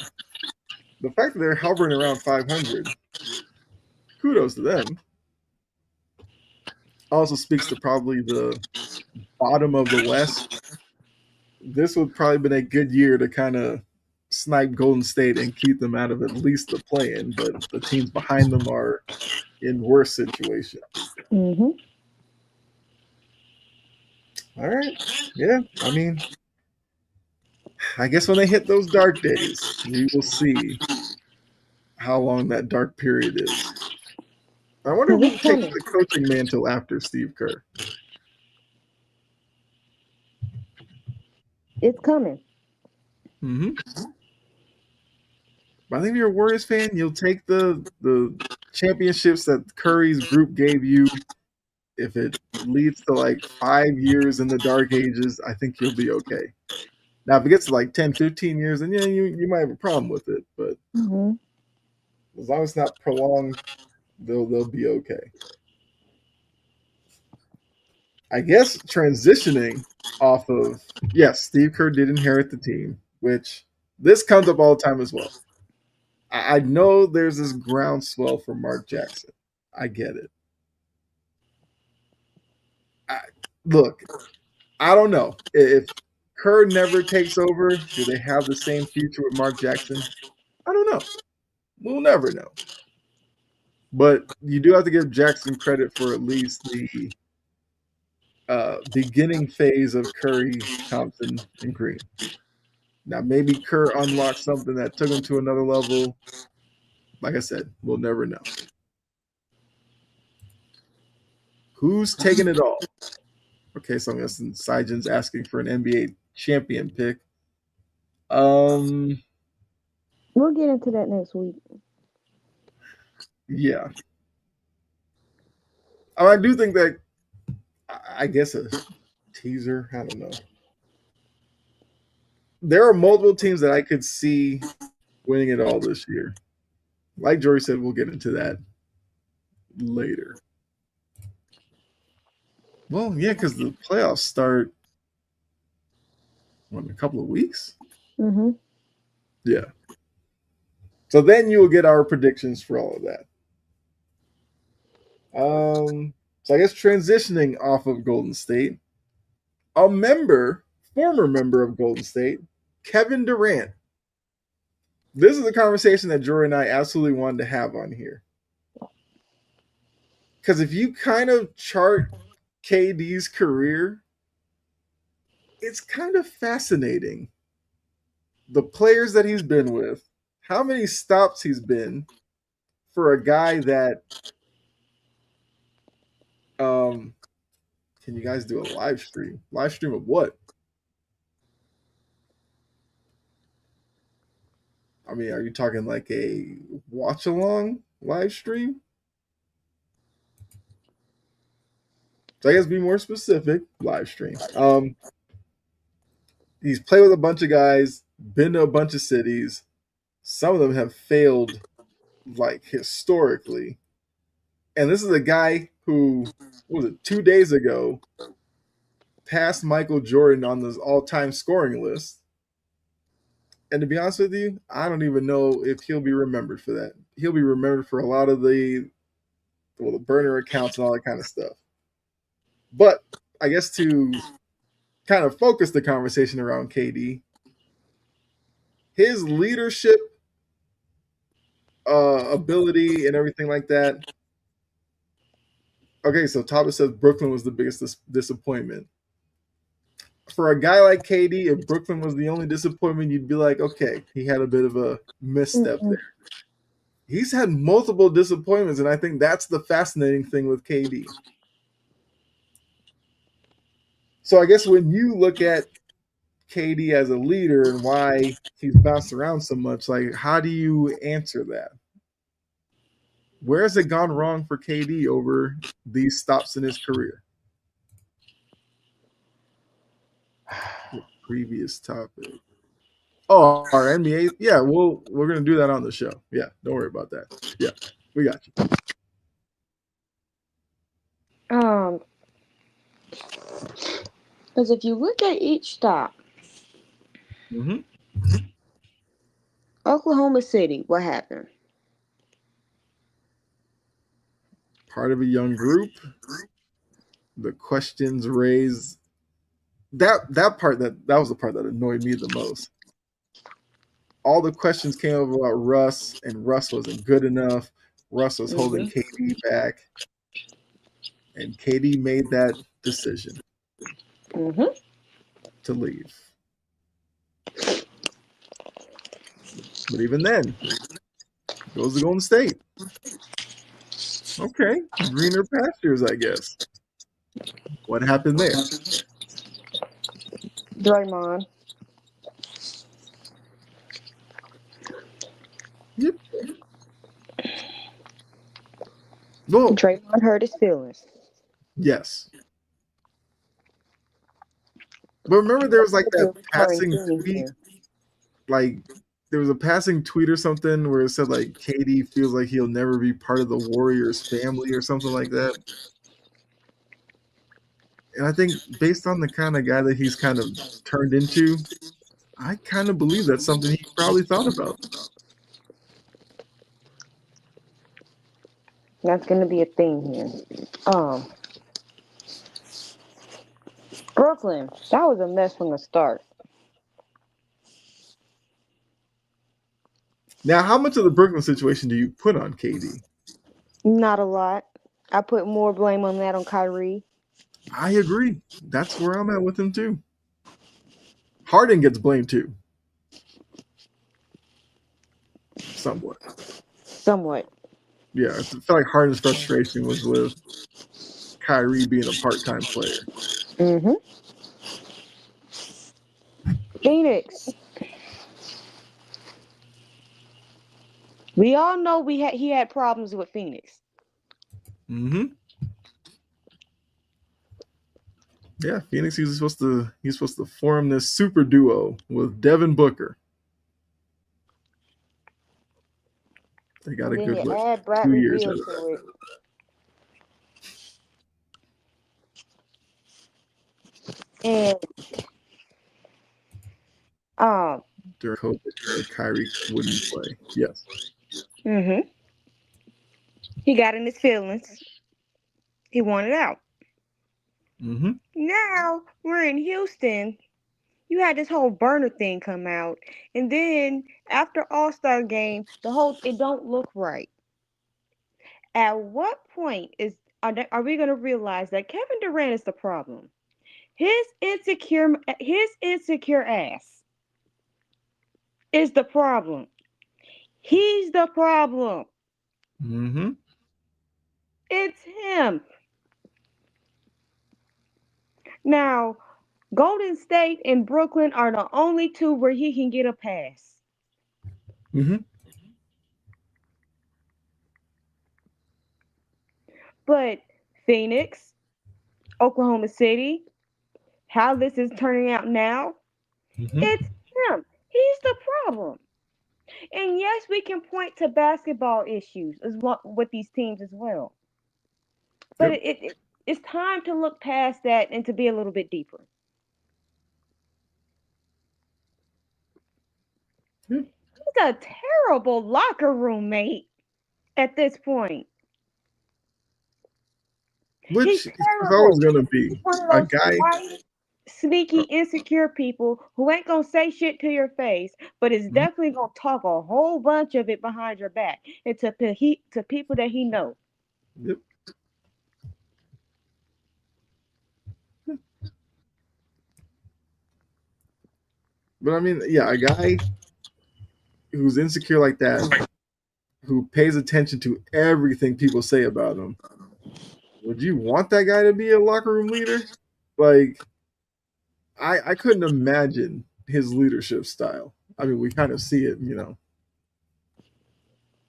The fact that they're hovering around 500, kudos to them. Also speaks to probably the bottom of the West. This would probably been a good year to kind of snipe Golden State and keep them out of at least the play-in, but the teams behind them are in worse situations. Mm-hmm. All right. Yeah. I mean, I guess when they hit those dark days, we will see how long that dark period is. I wonder who It's takes coming. the coaching mantle after Steve Kerr. It's coming. Mm-hmm. I think if you're a Warriors fan, you'll take the championships that Curry's group gave you. If it leads to like 5 years in the dark ages, I think you'll be okay. Now, if it gets to like 10, 15 years, then yeah, you might have a problem with it. But Mm-hmm. as long as it's not prolonged, they'll be okay. I guess transitioning off of yes, Steve Kerr did inherit the team, which this comes up all the time as well. I know there's this groundswell for Mark Jackson. I get it. Look, I don't know if Kerr never takes over. Do they have the same future with Mark Jackson? I don't know. We'll never know. But you do have to give Jackson credit for at least the beginning phase of Curry, Thompson, and Green. Now, maybe Kerr unlocked something that took him to another level. Like I said, we'll never know. Who's taking it all? Okay, so I'm guessing Saijan's asking for an NBA champion pick. We'll get into that next week. Yeah. I do think that, I guess a teaser, I don't know. There are multiple teams that I could see winning it all this year. Like Jory said, we'll get into that later. Well, yeah, because the playoffs start in a couple of weeks. Mm-hmm. Yeah. So then you will get our predictions for all of that. So I guess transitioning off of Golden State, former member of Golden State, Kevin Durant. This is a conversation that Jory and I absolutely wanted to have on here. Because if you kind of chart KD's career, it's kind of fascinating. The players that he's been with, how many stops he's been for a guy that can you guys do a live stream? Live stream of what? I mean, are you talking like a watch along live stream? So I guess be more specific, live stream. He's played with a bunch of guys, been to a bunch of cities. Some of them have failed like historically. And this is a guy who, what was it, 2 days ago, passed Michael Jordan on this all-time scoring list. And to be honest with you, I don't even know if he'll be remembered for that. He'll be remembered for a lot of the burner accounts and all that kind of stuff. But I guess to kind of focus the conversation around KD, his leadership ability and everything like that. Okay, so Thomas says Brooklyn was the biggest disappointment. For a guy like KD, if Brooklyn was the only disappointment, you'd be like, okay, he had a bit of a misstep Mm-mm. there. He's had multiple disappointments, and I think that's the fascinating thing with KD. So I guess when you look at KD as a leader and why he's bounced around so much, like how do you answer that? Where has it gone wrong for KD over these stops in his career? The previous topic. Oh, our NBA. Yeah, we're gonna do that on the show. Yeah, don't worry about that. Yeah, we got you. Um, because if you look at each stop, Mm-hmm. Oklahoma City, what happened? Part of a young group. The questions raised. That was the part that annoyed me the most. All the questions came up about Russ, and Russ wasn't good enough. Russ was holding Mm-hmm. KD back, and KD made that decision Mm-hmm. to leave. But even then, goes to Golden State. Okay, greener pastures, I guess. What happened there? Draymond. Yep. Well, Draymond hurt his feelings. yes. But remember, there was like Could be that a recurring passing theme tweet, here. like there was a passing tweet or something where it said like KD feels like he'll never be part of the Warriors family or something like that. And I think based on the kind of guy that he's kind of turned into, I kind of believe that's something he probably thought about. That's going to be a theme here. Um, Brooklyn, that was a mess from the start. Now, how much of the Brooklyn situation do you put on KD? Not a lot. I put more blame on that on Kyrie. I agree. That's where I'm at with him too. Harden gets blamed too, somewhat. Somewhat. Yeah, I feel like Harden's frustration was with Kyrie being a part-time player. Mm-hmm. Phoenix. We all know he had problems with Phoenix. Mm-hmm. Yeah, Phoenix. He's supposed to form this super duo with Devin Booker. They got And a then good you what add 2 Bradley years Beal out of that. to it. And um During COVID, where Kyrie wouldn't play. Yes. hmm he got in his feelings. He wanted out. Mm-hmm. Now we're in Houston. You had this whole burner thing come out, and then after All-Star game, the whole it don't look right. At what point are we going to realize that Kevin Durant is the problem? His insecure ass is the problem. He's the problem. Mm-hmm. It's him. Now, Golden State and Brooklyn are the only two where he can get a pass. Mm-hmm. But Phoenix, Oklahoma City, how this is turning out now, Mm-hmm. it's him. He's the problem. And yes, we can point to basketball issues as well with these teams as well. But Yep. it's time to look past that and to be a little bit deeper. Yep. He's a terrible locker room mate at this point. He's Which he's always terrible. going to He's be one of a those guy. quiet, sneaky, insecure people who ain't gonna say shit to your face, but is Mhm. definitely gonna talk a whole bunch of it behind your back and to people that he knows. Yep. But I mean, yeah, a guy who's insecure like that, who pays attention to everything people say about him, would you want that guy to be a locker room leader? Like, I couldn't imagine his leadership style. I mean, we kind of see it,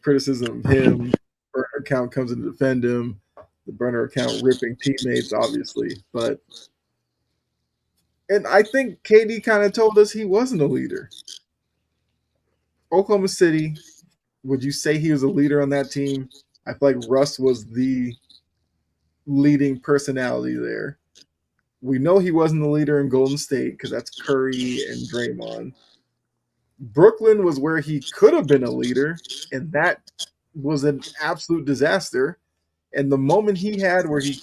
criticism of him, burner account comes in to defend him, the burner account ripping teammates, obviously. But and I think KD kind of told us he wasn't a leader. Oklahoma City, would you say he was a leader on that team? I feel like Russ was the leading personality there. We know he wasn't the leader in Golden State because that's Curry and Draymond. Brooklyn was where he could have been a leader, and that was an absolute disaster. And the moment he had where he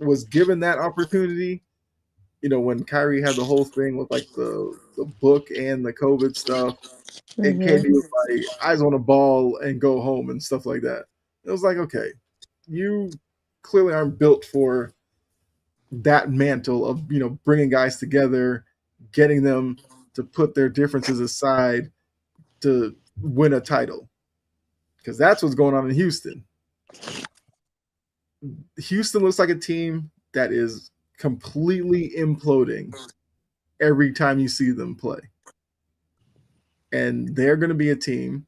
was given that opportunity, when Kyrie had the whole thing with like the book and the COVID stuff, and KD Hmm. was like, "I just want to ball and go home" and stuff like that. It was like, okay, you clearly aren't built for that mantle of bringing guys together, getting them to put their differences aside to win a title, because that's what's going on in Houston. Houston looks like a team that is completely imploding every time you see them play. And they're going to be a team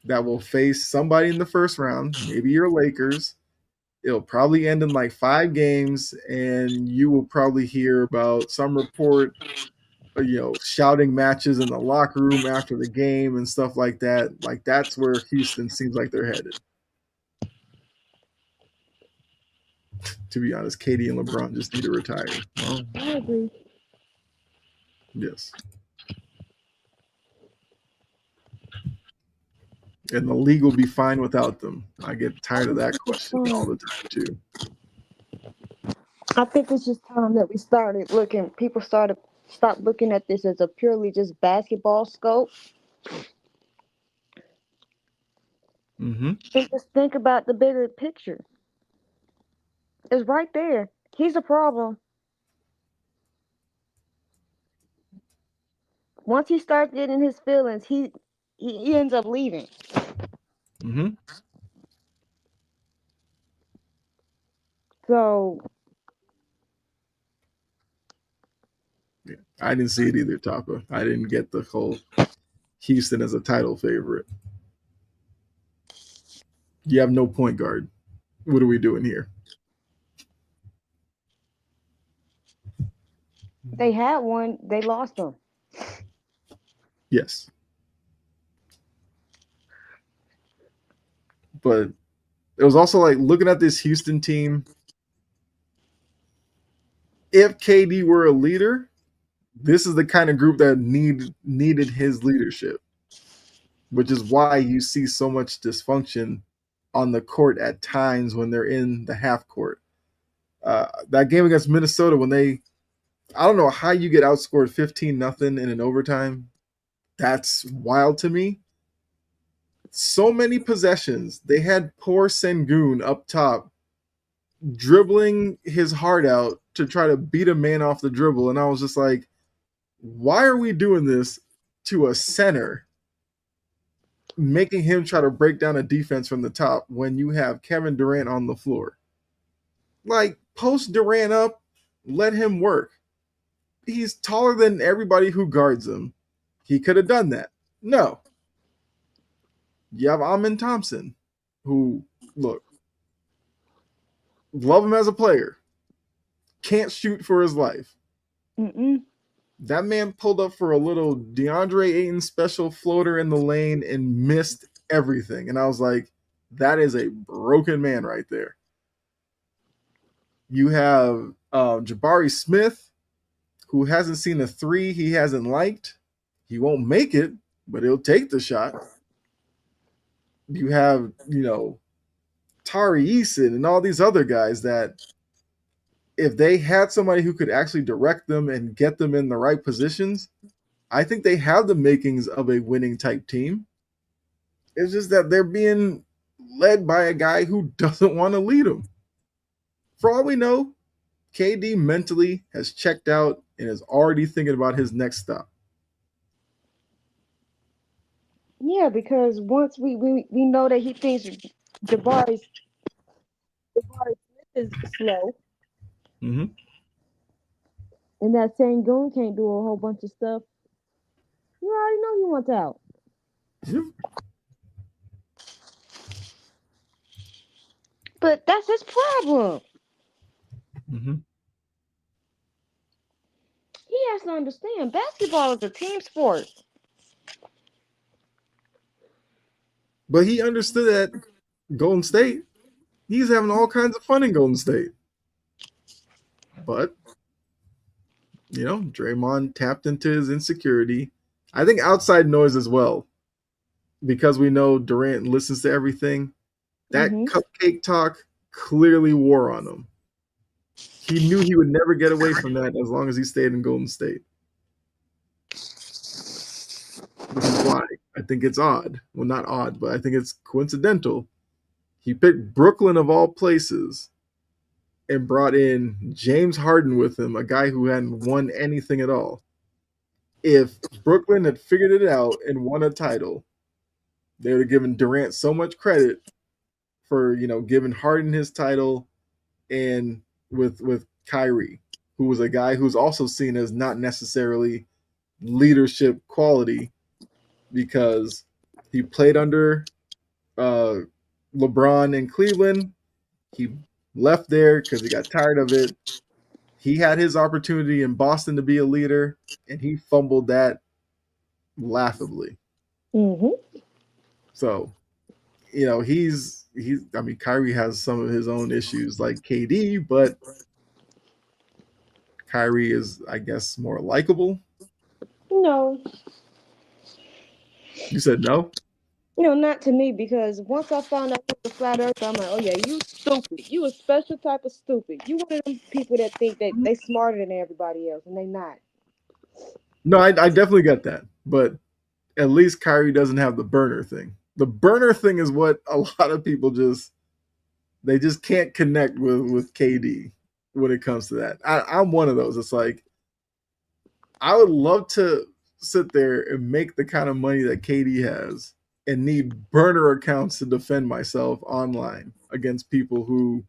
that will face somebody in the first round, maybe your Lakers. It'll probably end in like 5 games, and you will probably hear about some report, shouting matches in the locker room after the game and stuff like that. Like that's where Houston seems like they're headed. To be honest, Katie and LeBron just need to retire. Well, I agree. yes. And the league will be fine without them. I get I tired of think that it's just question all time. the time too. I think it's just time that we started looking. People started stop looking at this as a purely just basketball scope Mm-hmm. and just think about the bigger picture. It's right there. He's a problem. Once he starts getting his feelings, he ends up leaving. Mm-hmm. So Yeah. I didn't see it either, Tapa. I didn't get the whole Houston as a title favorite. You have no point guard. What are we doing here? they had one, they lost him. Yes. But it was also like looking at this Houston team. If KD were a leader, this is the kind of group that needed his leadership, which is why you see so much dysfunction on the court at times when they're in the half court. That game against Minnesota, when I don't know how you get outscored 15-0 in an overtime. That's wild to me. So many possessions. They had poor Sengun up top dribbling his heart out to try to beat a man off the dribble. And I was just like, why are we doing this to a center, making him try to break down a defense from the top when you have Kevin Durant on the floor? Like, post Durant up, let him work. He's taller than everybody who guards him. He could have done that. No. You have Amin Thompson, who, look, love him as a player, can't shoot for his life. Mm-mm. That man pulled up for a little DeAndre Ayton special floater in the lane and missed everything. And I was like, that is a broken man right there. You have Jabari Smith, who hasn't seen a three he hasn't liked. He won't make it, but he'll take the shot. You have, Tari Eason and all these other guys that if they had somebody who could actually direct them and get them in the right positions, I think they have the makings of a winning type team. It's just that they're being led by a guy who doesn't want to lead them. For all we know, KD mentally has checked out and is already thinking about his next stop. Yeah, because once we know that he thinks Jabari Smith is slow, Mm-hmm. and that same goon can't do a whole bunch of stuff, you already know he wants out. Yep. But that's his problem. Mm-hmm. He has to understand basketball is a team sport. But he understood that Golden State, he's having all kinds of fun in Golden State. But, Draymond tapped into his insecurity. I think outside noise as well, because we know Durant listens to everything. That Mm-hmm. cupcake talk clearly wore on him. He knew he would never get away from that as long as he stayed in Golden State. Which is why I think it's odd. Well, not odd, but I think it's coincidental. He picked Brooklyn of all places and brought in James Harden with him, a guy who hadn't won anything at all. If Brooklyn had figured it out and won a title, they would have given Durant so much credit for, giving Harden his title and with Kyrie, who was a guy who's also seen as not necessarily leadership quality because he played under uh, LeBron in Cleveland. He left there because he got tired of it. He had his opportunity in Boston to be a leader, and he fumbled that laughably. Mm-hmm. So, he's. I mean, Kyrie has some of his own issues like KD, but Kyrie is, I guess, more likable. No, You said no? not to me because once I found out he was a flat earther, I'm like, oh yeah, you stupid. You a special type of stupid. You one of them people that think that they smarter than everybody else, and they not. No, I definitely get that. But at least Kyrie doesn't have the burner thing. The burner thing is what a lot of people they just can't connect with KD when it comes to that. I'm one of those. It's like I would love to sit there and make the kind of money that KD has and need burner accounts to defend myself online against people who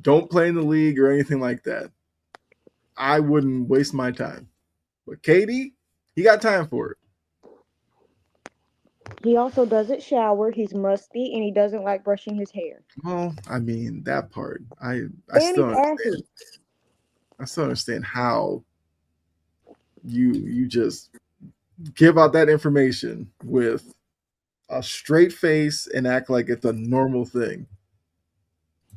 don't play in the league or anything like that. I wouldn't waste my time. But KD, he got time for it. He also doesn't shower. He's musty, and he doesn't like brushing his hair. Well, I mean that part. I And still he's understand. assy. I still understand how you just give out that information with a straight face and act like it's a normal thing.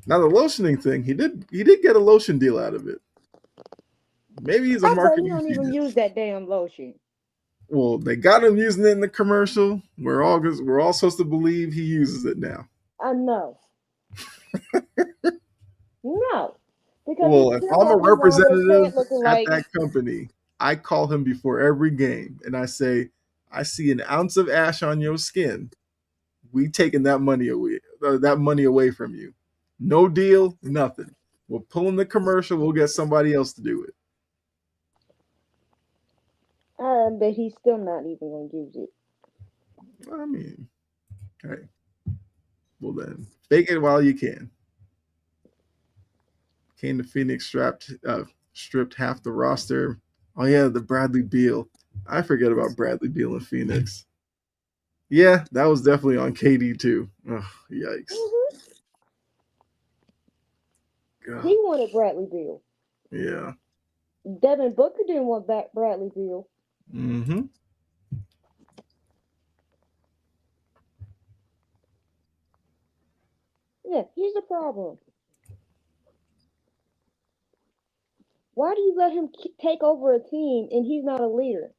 Now the lotioning thing, he did get a lotion deal out of it. Maybe he's a I bet he marketing don't even genius. use that damn lotion. Well, they got him using it in the commercial. We're all supposed to believe he uses it now. I know. No. Because he Well, if still I'm a walking around with his representative head looking at like, that company, I call him before every game and I say, I see an ounce of ash on your skin. We taking that money away from you. No deal, nothing. We're pulling the commercial. We'll get somebody else to do it. I bet he's still not even going to use it. I mean, okay. Well then, fake it while you can. Came to Phoenix, stripped half the roster. Oh yeah, the Bradley Beal. I forget about Bradley Beal in Phoenix. Yeah, that was definitely on KD too. Ugh, yikes. Hmm. Ugh, He wanted Bradley Beal. yeah. Devin Booker didn't want back Bradley Beal. Mm-hmm. Yeah, here's the problem. Why do you let him take over a team and he's not a leader?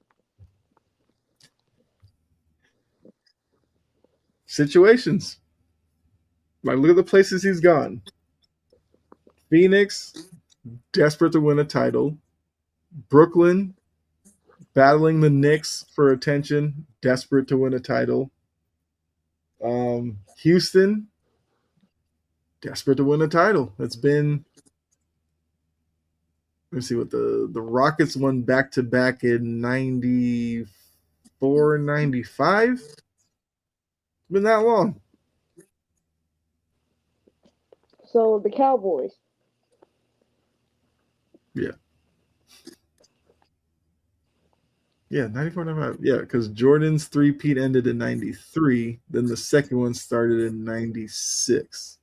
Situations. Like, look at the places he's gone. Phoenix, desperate to win a title. Brooklyn, battling the Knicks for attention, desperate to win a title. Houston, desperate to win a title. It's been, let's see what the Rockets won back to back in 94, 95. It's been that long. So the Cowboys. Yeah. Yeah, 94, 95. Yeah, because Jordan's three-peat ended in 93. Then the second one started in 96.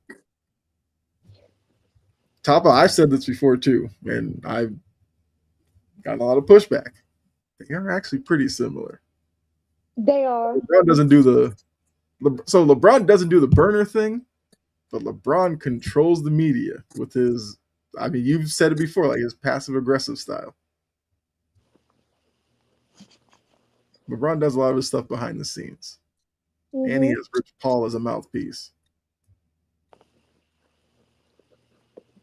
Tapa, I've said this before too, and I've got a lot of pushback. They are actually pretty similar. They are. LeBron doesn't do LeBron doesn't do the burner thing, but LeBron controls the media with his. I mean, you've said it before, like his passive aggressive style. LeBron does a lot of his stuff behind the scenes, and he Mm-hmm. has Rich Paul as a mouthpiece.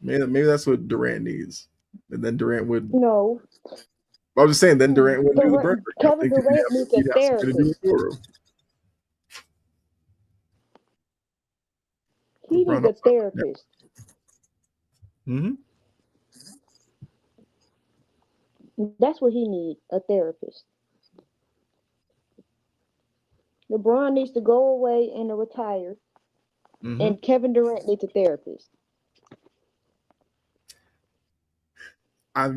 Maybe that's what Durant needs, and then Durant would. No. I was just saying, then Durant wouldn't do the burner Kevin thing because Durant needs a he'd have something to do with therapist. Goro. He LeBron needs a also. Yeah. therapist. Mm-hmm. That's what he needs, a therapist. LeBron needs to go away and retire, Mm-hmm. and Kevin Durant needs a therapist.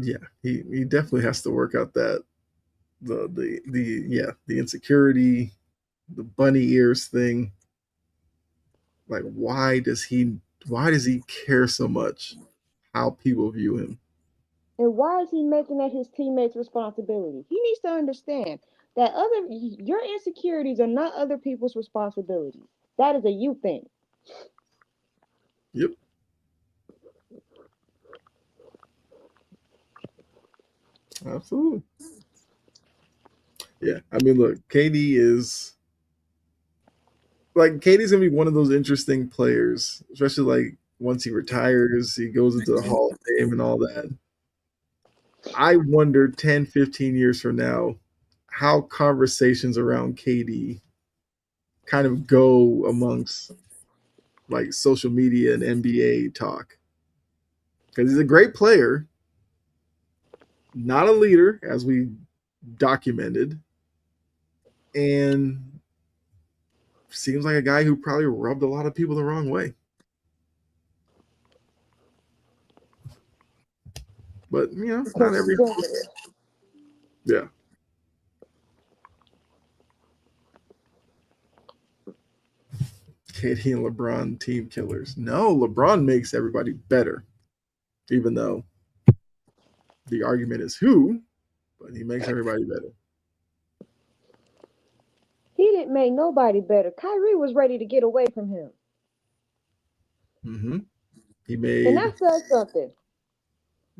Yeah, he definitely has to work out that the insecurity, the bunny ears thing. Like, why does he care so much how people view him? And why is he making that his teammates' responsibility? He needs to understand that your insecurities are not other people's responsibilities. That is a you thing. Yep, absolutely. Yeah, I mean, look, KD is like KD's gonna be one of those interesting players, especially like once he retires, he goes into the Hall of Fame and all that. I wonder 10, 15 years from now how conversations around KD kind of go amongst like social media and NBA talk. Because he's a great player, not a leader, as we documented, and seems like a guy who probably rubbed a lot of people the wrong way. But not every Conservative. yeah. KD and LeBron team killers. No, LeBron makes everybody better, even though the argument is who, but he makes everybody better. He didn't make nobody better. Kyrie was ready to get away from him. Mm-hmm. He And made that says something.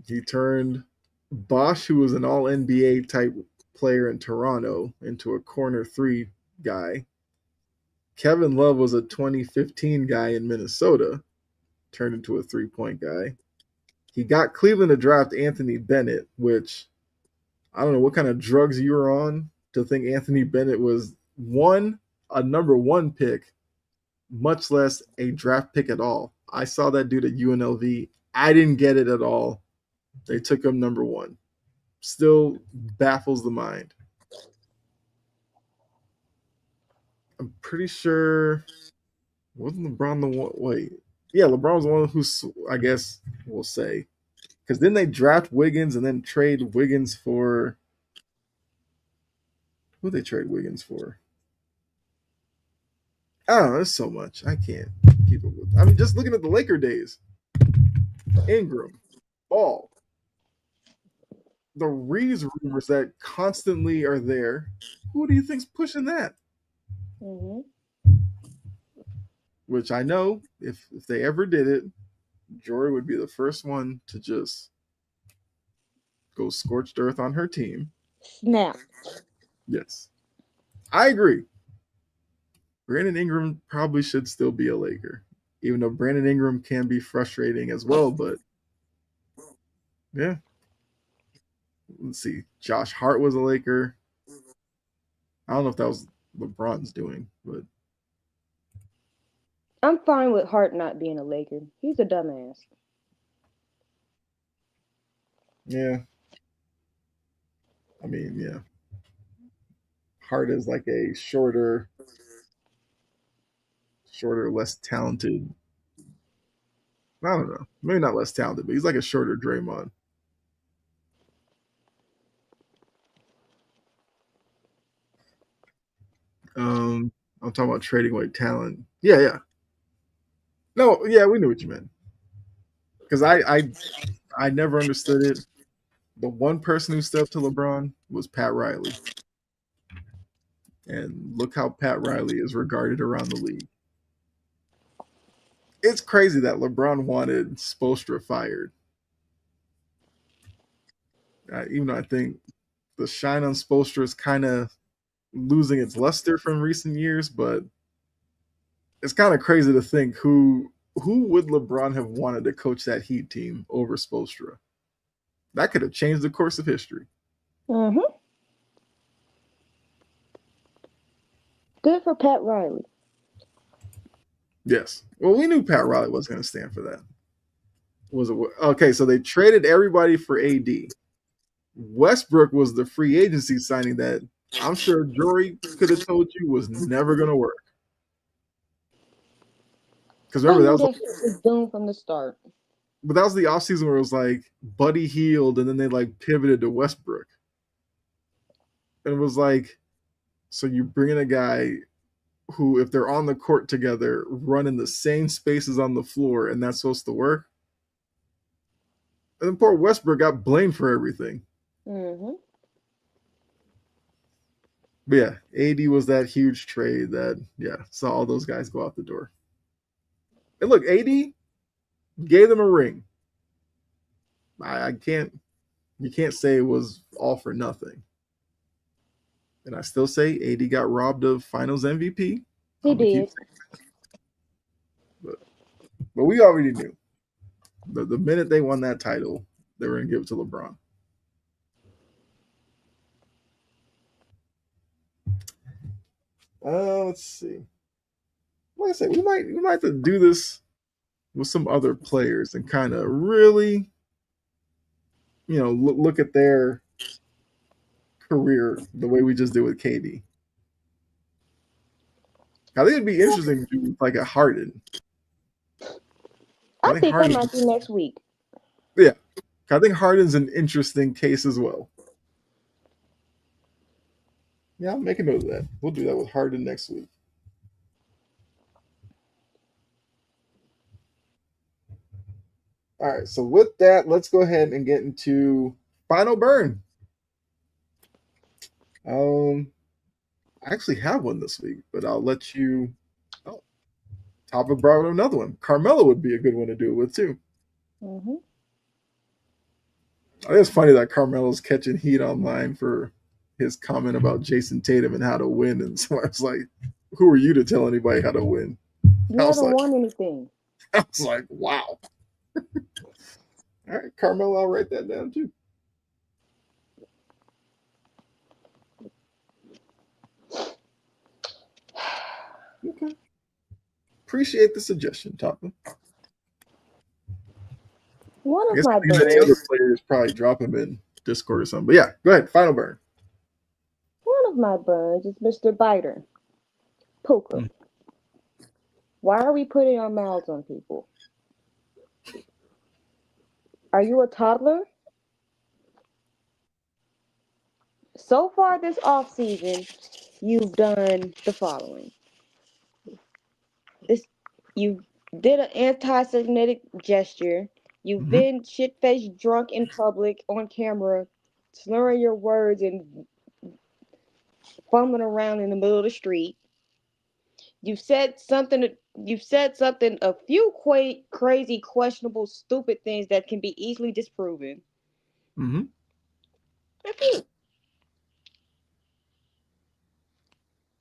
he turned Bosch, who was an all NBA type player in Toronto, into a corner three guy. Kevin Love was a 2015 guy in Minnesota, turned into a 3-point guy. He got Cleveland to draft Anthony Bennett, which I don't know what kind of drugs you were on to think Anthony Bennett was a number one pick, much less a draft pick at all. I saw that dude at UNLV. I didn't get it at all. They took him number one. Still baffles the mind. I'm pretty sure wasn't LeBron the one? Wait, yeah, LeBron was the one who I guess we'll say because then they draft Wiggins and then trade Wiggins for who they trade Wiggins for. I don't know. There's so much I can't keep up with. I mean, just looking at the Laker days, Ingram, Ball, the Reeves rumors that constantly are there. Who do you think's pushing that? Mm-hmm. Which I know if they ever did it, Jory would be the first one to just goes scorched earth on her team. Snap. Yes, I agree. Brandon Ingram probably should still be a Laker, even though Brandon Ingram can be frustrating as well. But yeah, let's see. Josh Hart was a Laker. I don't know if that was LeBron's doing, but I'm fine with Hart not being a Laker. He's a dumbass. yeah, I mean, yeah, Hart is like a shorter, less talented. I don't know, maybe not less talented, but he's like a shorter Draymond. Um, I'm talking about trading away talent. Yeah, yeah. No, yeah, we knew what you meant because I never understood it. The one person who stepped to LeBron was Pat Riley, and look how Pat Riley is regarded around the league. It's crazy that LeBron wanted Spoelstra fired. Even though I think the shine on Spoelstra is kind of losing its luster from recent years, but it's kind of crazy to think who would LeBron have wanted to coach that Heat team over Spoelstra? That could have changed the course of history. Mm-hmm. Good for Pat Riley. Yes. Well, we knew Pat Riley was going to stand for that. Was it okay? So they traded everybody for AD. Westbrook was the free agency signing that I'm sure Jory could have told you was never going to work. Because I remember that knew was, that shit was doomed from the start. but that was the offseason where it was like Buddy healed, and then they like pivoted to Westbrook, and it was like, so you bring in a guy who, if they're on the court together, run in the same spaces on the floor, and that's supposed to work. And then poor Westbrook got blamed for everything. Mm-hmm. But yeah, AD was that huge trade that saw all those guys go out the door. And look, AD gave them a ring. I can't you can't say it was all for nothing. And I still say AD got robbed of Finals MVP. He I'm gonna keep did. saying, but we already knew the minute they won that title, they were gonna give it to LeBron. Let's see. Like I said, we might have to do this with some other players and kind of really, look at their career the way we just did with KD. I think it'd be interesting to do like a Harden. I I think think that Harden, might be next week. yeah, I think Harden's an interesting case as well. Yeah, I'll make a note of that. We'll do that with Harden next week. All right, so with that, let's go ahead and get into final burn. I actually have one this week, but I'll let you. Oh, Topic brought another one. Carmelo would be a good one to do it with too. Mm-hmm. I think it's funny that Carmelo's catching heat online for his comment about Jason Tatum and how to win, and so I was like, "Who are you to tell anybody how to win?" You I was haven't like, won anything. "Wow." All right, Carmelo, I'll write that down too. Okay. Appreciate the suggestion, Topper. One I of guess my any other burns. players probably drop him in Discord or something. But yeah, go ahead. Final burn. One of my burns is Mr. Biter. Puka. Mm. Why are we putting our mouths on people? Are you a toddler? So far this off season, you've done the following. This you did an anti-Semitic gesture. You've Mm-hmm. been shit-faced drunk in public on camera, slurring your words and fumbling around in the middle of the street. You've said something. You've said something. A few crazy, questionable, stupid things that can be easily disproven. Mm-hmm.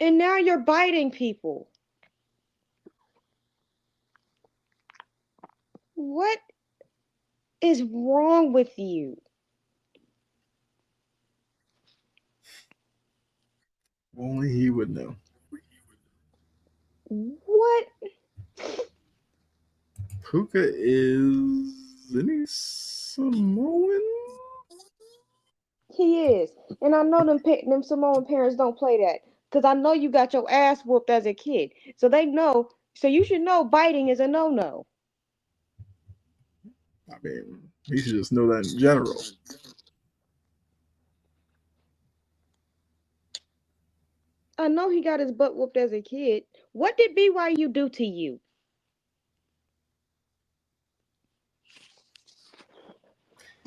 And now you're biting people. What is wrong with you? Only he would know. What? Puka isn't he Samoan? He is. And I know them Samoan parents don't play that. Because I know you got your ass whooped as a kid. So they know. So you should know biting is a no no. I mean, he should just know that in general. I know he got his butt whooped as a kid. What did BYU do to you?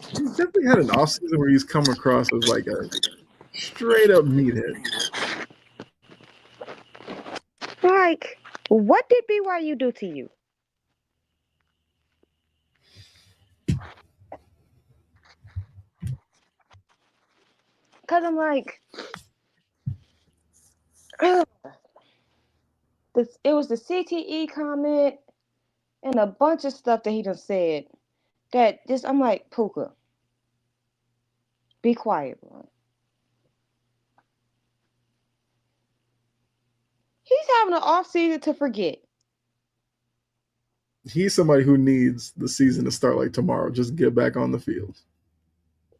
He's definitely had an off season where he's come across as like a straight up meathead. Like, what did BYU do to you? Because I'm like, ugh. It was the CTE comment and a bunch of stuff that he done said that just, I'm like, Puka, be quiet, bro. He's having an off season to forget. He's somebody who needs the season to start like tomorrow. Just get back on the field.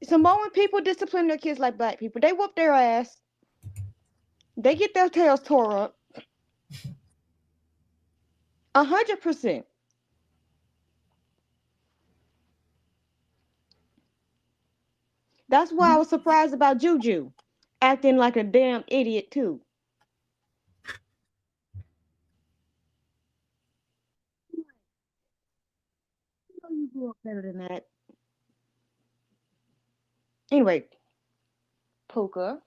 Samoan people discipline their kids like black people. They whoop their ass. They get their tails tore up. 100%. That's why I was surprised about Juju acting like a damn idiot too. You know you grew up better than that. Anyway, Puka,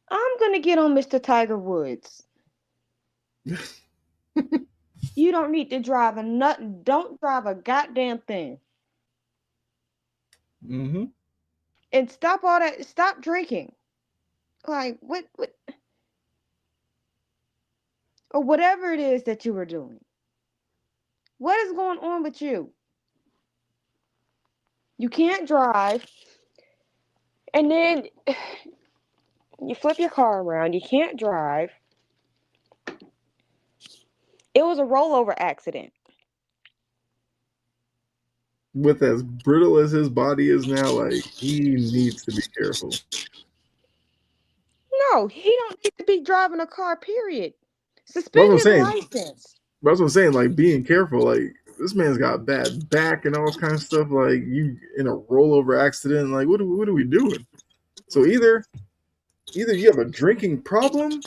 I'm gonna get on Mr. Tiger Woods. You don't need to drive a nut. Don't drive a goddamn thing. Mm-hmm. And stop all that. Stop drinking. Like what, or whatever it is that you were doing. What is going on with you? You can't drive, and then you flip your car around. You can't drive. It was a rollover accident. With as brittle as his body is now, like he needs to be careful. No, he don't need to be driving a car. Period. That's what Suspend I'm his saying. license. That's what I'm saying. Like being careful. Like this man's got bad back and all this kind of stuff. Like you in a rollover accident. Like what are we doing? So either you have a drinking problem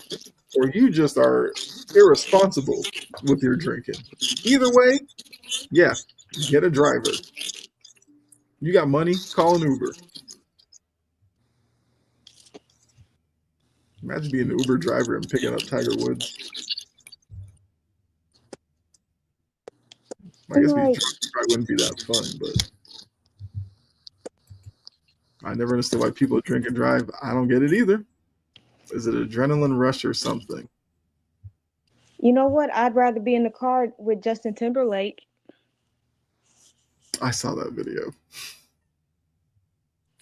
or you just are irresponsible with your drinking. Either way, yeah, get a driver. You got money, call an Uber. Imagine being an Uber driver and picking up Tiger Woods. I I'm guess being like, drunk probably wouldn't be that fun, but I never understood why people drink and drive. I don't get it either. Is it adrenaline rush or something? you know what? I'd rather be in the car with Justin Timberlake. I saw that video.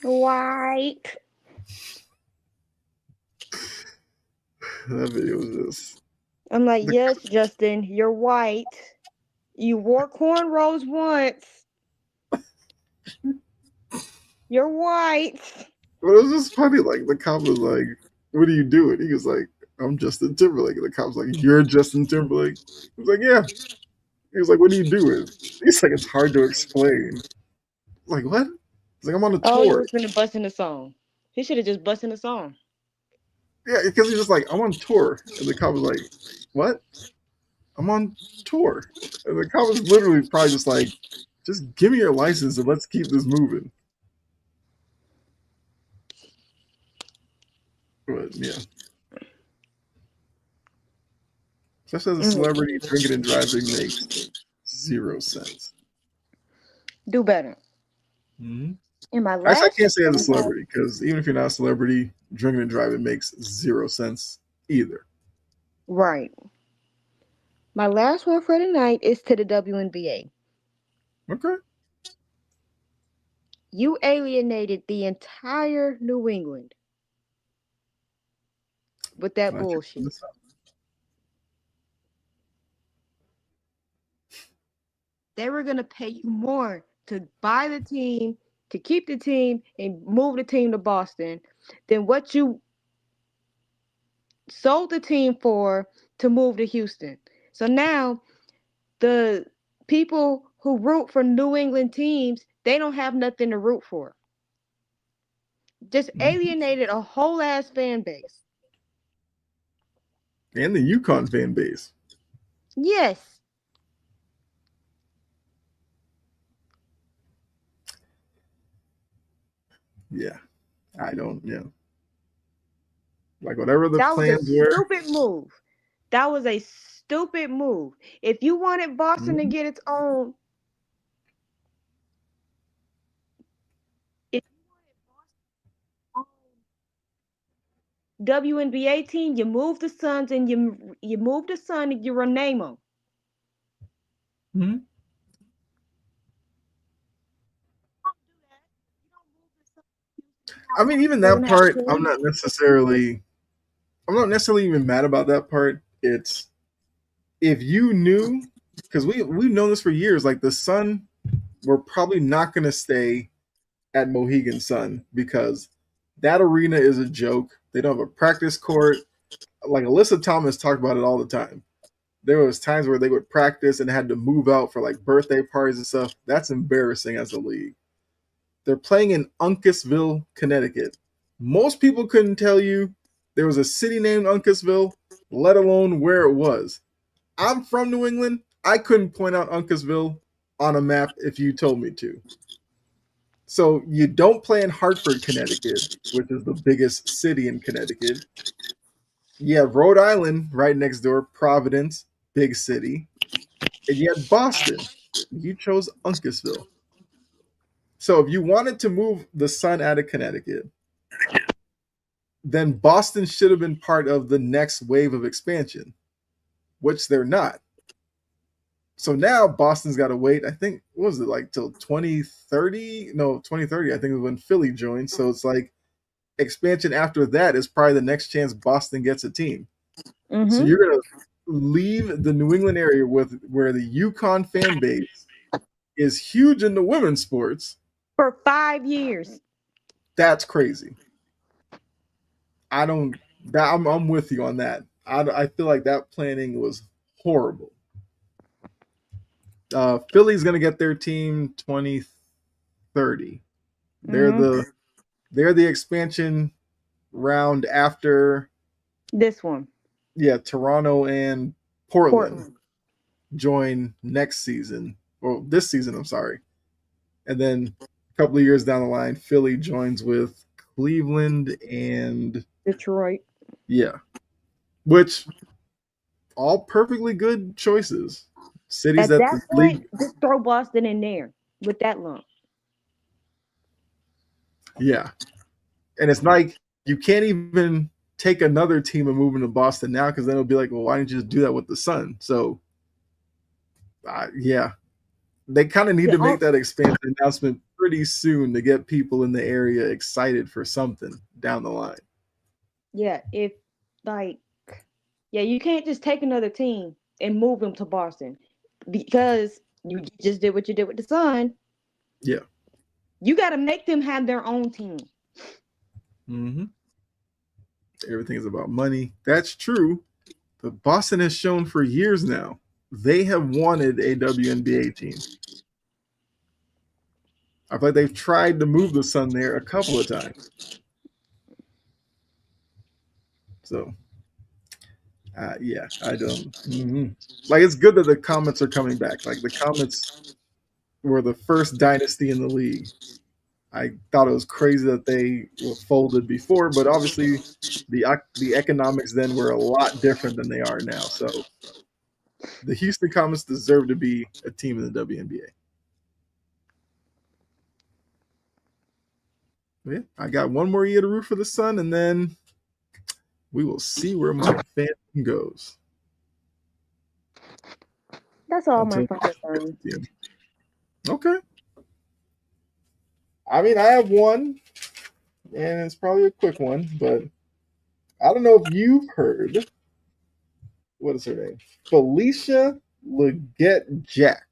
White. That video was just I'm like, the, yes, Justin, you're white. You wore cornrows once. You're white. but it was just funny. Like the cop was like, "What are you doing?" He was like, "I'm Justin Timberlake." And the cop was like, "You're Justin Timberlake." He was like, "Yeah." He was like, "What are you doing?" He's like, "It's hard to explain." Like what? He's like, "I'm on a Oh, you tour." was finna bust in the song. He should have just bust in the song. Yeah, because he's just like, "I'm on tour," and the cop was like, "What?" I'm on tour. And the cop was literally probably just like, just give me your license and let's keep this moving. But yeah. Just as a celebrity, drinking and driving makes zero sense. Do better. Mm-hmm. In my Actually, I last can't say as a one, celebrity because even if you're not a celebrity, drinking and driving makes zero sense either. right. My last one for the night is to the WNBA. Okay. You alienated the entire New England with that Glad you bullshit. pointed this out. They were gonna pay you more to buy the team, to keep the team, and move the team to Boston than what you sold the team for to move to Houston. So now the people who root for New England teams, they don't have nothing to root for. Just Mhm. alienated a whole ass fan base. And the Yukon fan base. Yes, Yeah. I don't, like whatever the that was a plans were. stupid move. That was a stupid move. If you wanted Boston to Mhm. get its own, if you wanted Boston's own WNBA team, you move the Suns and you move the Sun and you rename them. Mhm. Don't do that. You don't move the Sun to Houston and now I mean, even Boston that doesn't have a part, team. I'm not necessarily even mad about that part. It's if you knew, because we've known this for years. Like the Sun, we're probably not going to stay at Mohegan Sun because that arena is a joke. They don't have a practice court. Like Alyssa Thomas talked about it all the time. There was times where they would practice and had to move out for like birthday parties and stuff. That's embarrassing as a league. They're playing in Uncasville, Connecticut. Most people couldn't tell you there was a city named Uncasville, let alone where it was. I'm from New England. I couldn't point out Uncasville on a map if you told me to. So you don't play in Hartford, Connecticut, which is the biggest city in Connecticut. You have Rhode Island right next door, Providence, big city. And you had Boston. You chose Uncasville. So if you wanted to move the Sun out of Connecticut, then Boston should have been part of the next wave of expansion, which they're not. So now Boston's got to wait. I think what was it like till 2030? No, 2030. I think is when Philly joined. So it's like expansion after that is probably the next chance Boston gets a team. So Mm-hmm. you're gonna leave the New England area with where the Yukon fan base is huge in the women's sports. For 5 years. That's crazy. I don't. I'm with you on that. I feel like that planning was horrible. Philly's gonna get their team 2030. They're Mm-hmm. the they're the expansion round after, This one. yeah, Toronto and Portland Portland. join next season. Well, this season, I'm sorry. And then a couple of years down the line, Philly joins with Cleveland and Detroit. yeah, which all perfectly good choices. Cities At that the that point, league, just throw Boston in there with that lump. yeah. And it's like you can't even take another team and move into Boston now because then it'll be like, well, why didn't you just do that with the Sun? So, yeah, they kind of need The to make on- that expansion announcement pretty soon to get people in the area excited for something down the line. yeah, if like yeah, you can't just take another team and move them to Boston because you just did what you did with the Sun. Yeah. You got to make them have their own team. Mm-hmm. Everything is about money. That's true. But Boston has shown for years now they have wanted a WNBA team. I feel like they've tried to move the Sun there a couple of times. So, yeah, I don't. Like, it's good that the Comets are coming back. Like, the Comets were the first dynasty in the league. I thought it was crazy that they were folded before, but obviously the economics then were a lot different than they are now. So the Houston Comets deserve to be a team in the WNBA. Yeah, I got one more year to root for the Sun, and then we will see where my fandom goes. That's all my Until fun concerns. okay. I mean, I have one, and it's probably a quick one, but I don't know if you've heard. What is her name? Felicia Leggett Jack.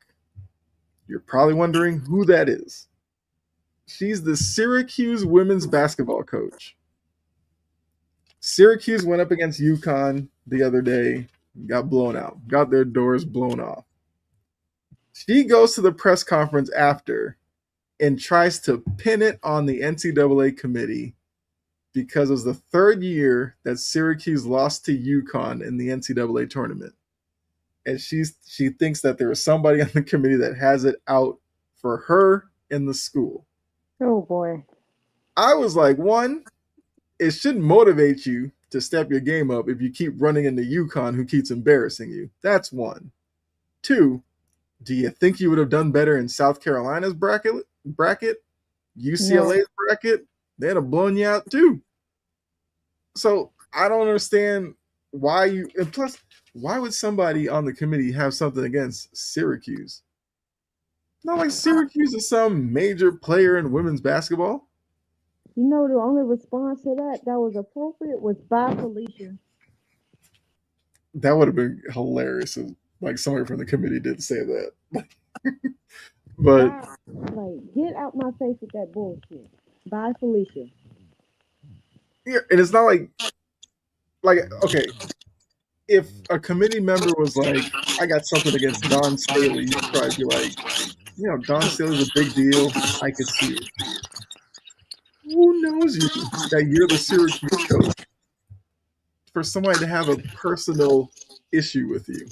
You're probably wondering who that is. She's the Syracuse women's basketball coach. Syracuse went up against UConn the other day, got blown out, got their doors blown off. She goes to the press conference after and tries to pin it on the NCAA committee because it was the third year that Syracuse lost to UConn in the NCAA tournament. And she thinks that there is somebody on the committee that has it out for her in the school. Oh boy. I was like, one, it should motivate you to step your game up if you keep running into UConn who keeps embarrassing you. That's one. Two, do you think you would have done better in South Carolina's bracket? UCLA's bracket? They'd have blown you out too. So I don't understand why you, and plus, why would somebody on the committee have something against Syracuse? Not like Syracuse is some major player in women's basketball. You know, the only response to that was appropriate was "Bye, Felicia." That would have been hilarious if like somebody from the committee did say that. But Bye. Like, get out my face with that bullshit. Bye, Felicia. yeah, and it's not like okay, if a committee member was like, I got something against Don Staley, you'd probably be like, Don Staley's a big deal. I could see it. Who knows you that you're the Syracuse coach for somebody to have a personal issue with you?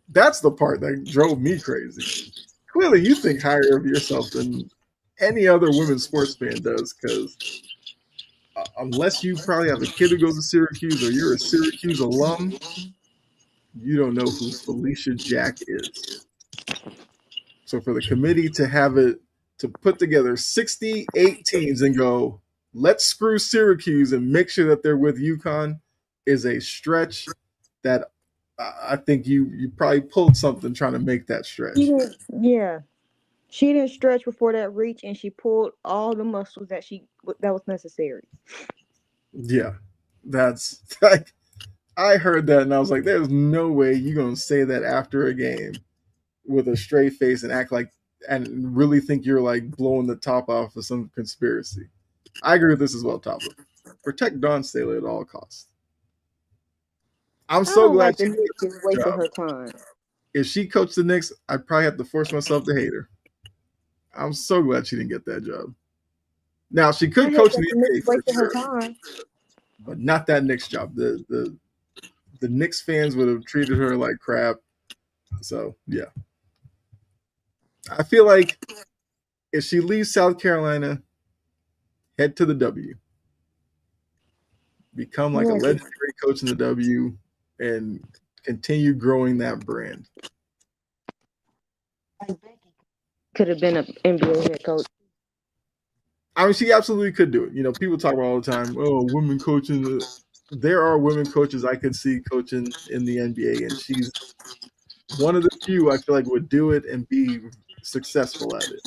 That's the part that drove me crazy. Clearly, you think higher of yourself than any other women's sports fan does, because unless you probably have a kid who goes to Syracuse or you're a Syracuse alum, you don't know who Felicia Jack is. So for the committee to have it, to put together 68 teams and go, let's screw Syracuse and make sure that they're with UConn is a stretch that I think you probably pulled something trying to make that stretch. Yeah. She didn't stretch before that reach, and she pulled all the muscles that was necessary. Yeah, that's like I heard that and I was like, there's no way you're gonna say that after a game with a straight face and act like and really think you're like blowing the top off of some conspiracy. I agree with this as well, Topper. Protect Dawn Staley at all costs. I'm so glad the Knicks is wasting her time. If she coached the Knicks, I'd probably have to force myself to hate her. I'm so glad she didn't get that job. Now she could coach the NBA for sure, but not that Knicks job. The Knicks fans would have treated her like crap. So yeah, I feel like if she leaves South Carolina, head to the W, become like a legendary coach in the W, and continue growing that brand. Could have been an NBA head coach. I mean, she absolutely could do it. People talk about all the time, oh, women coaching. There are women coaches I could see coaching in the NBA, and she's one of the few I feel like would do it and be successful at it.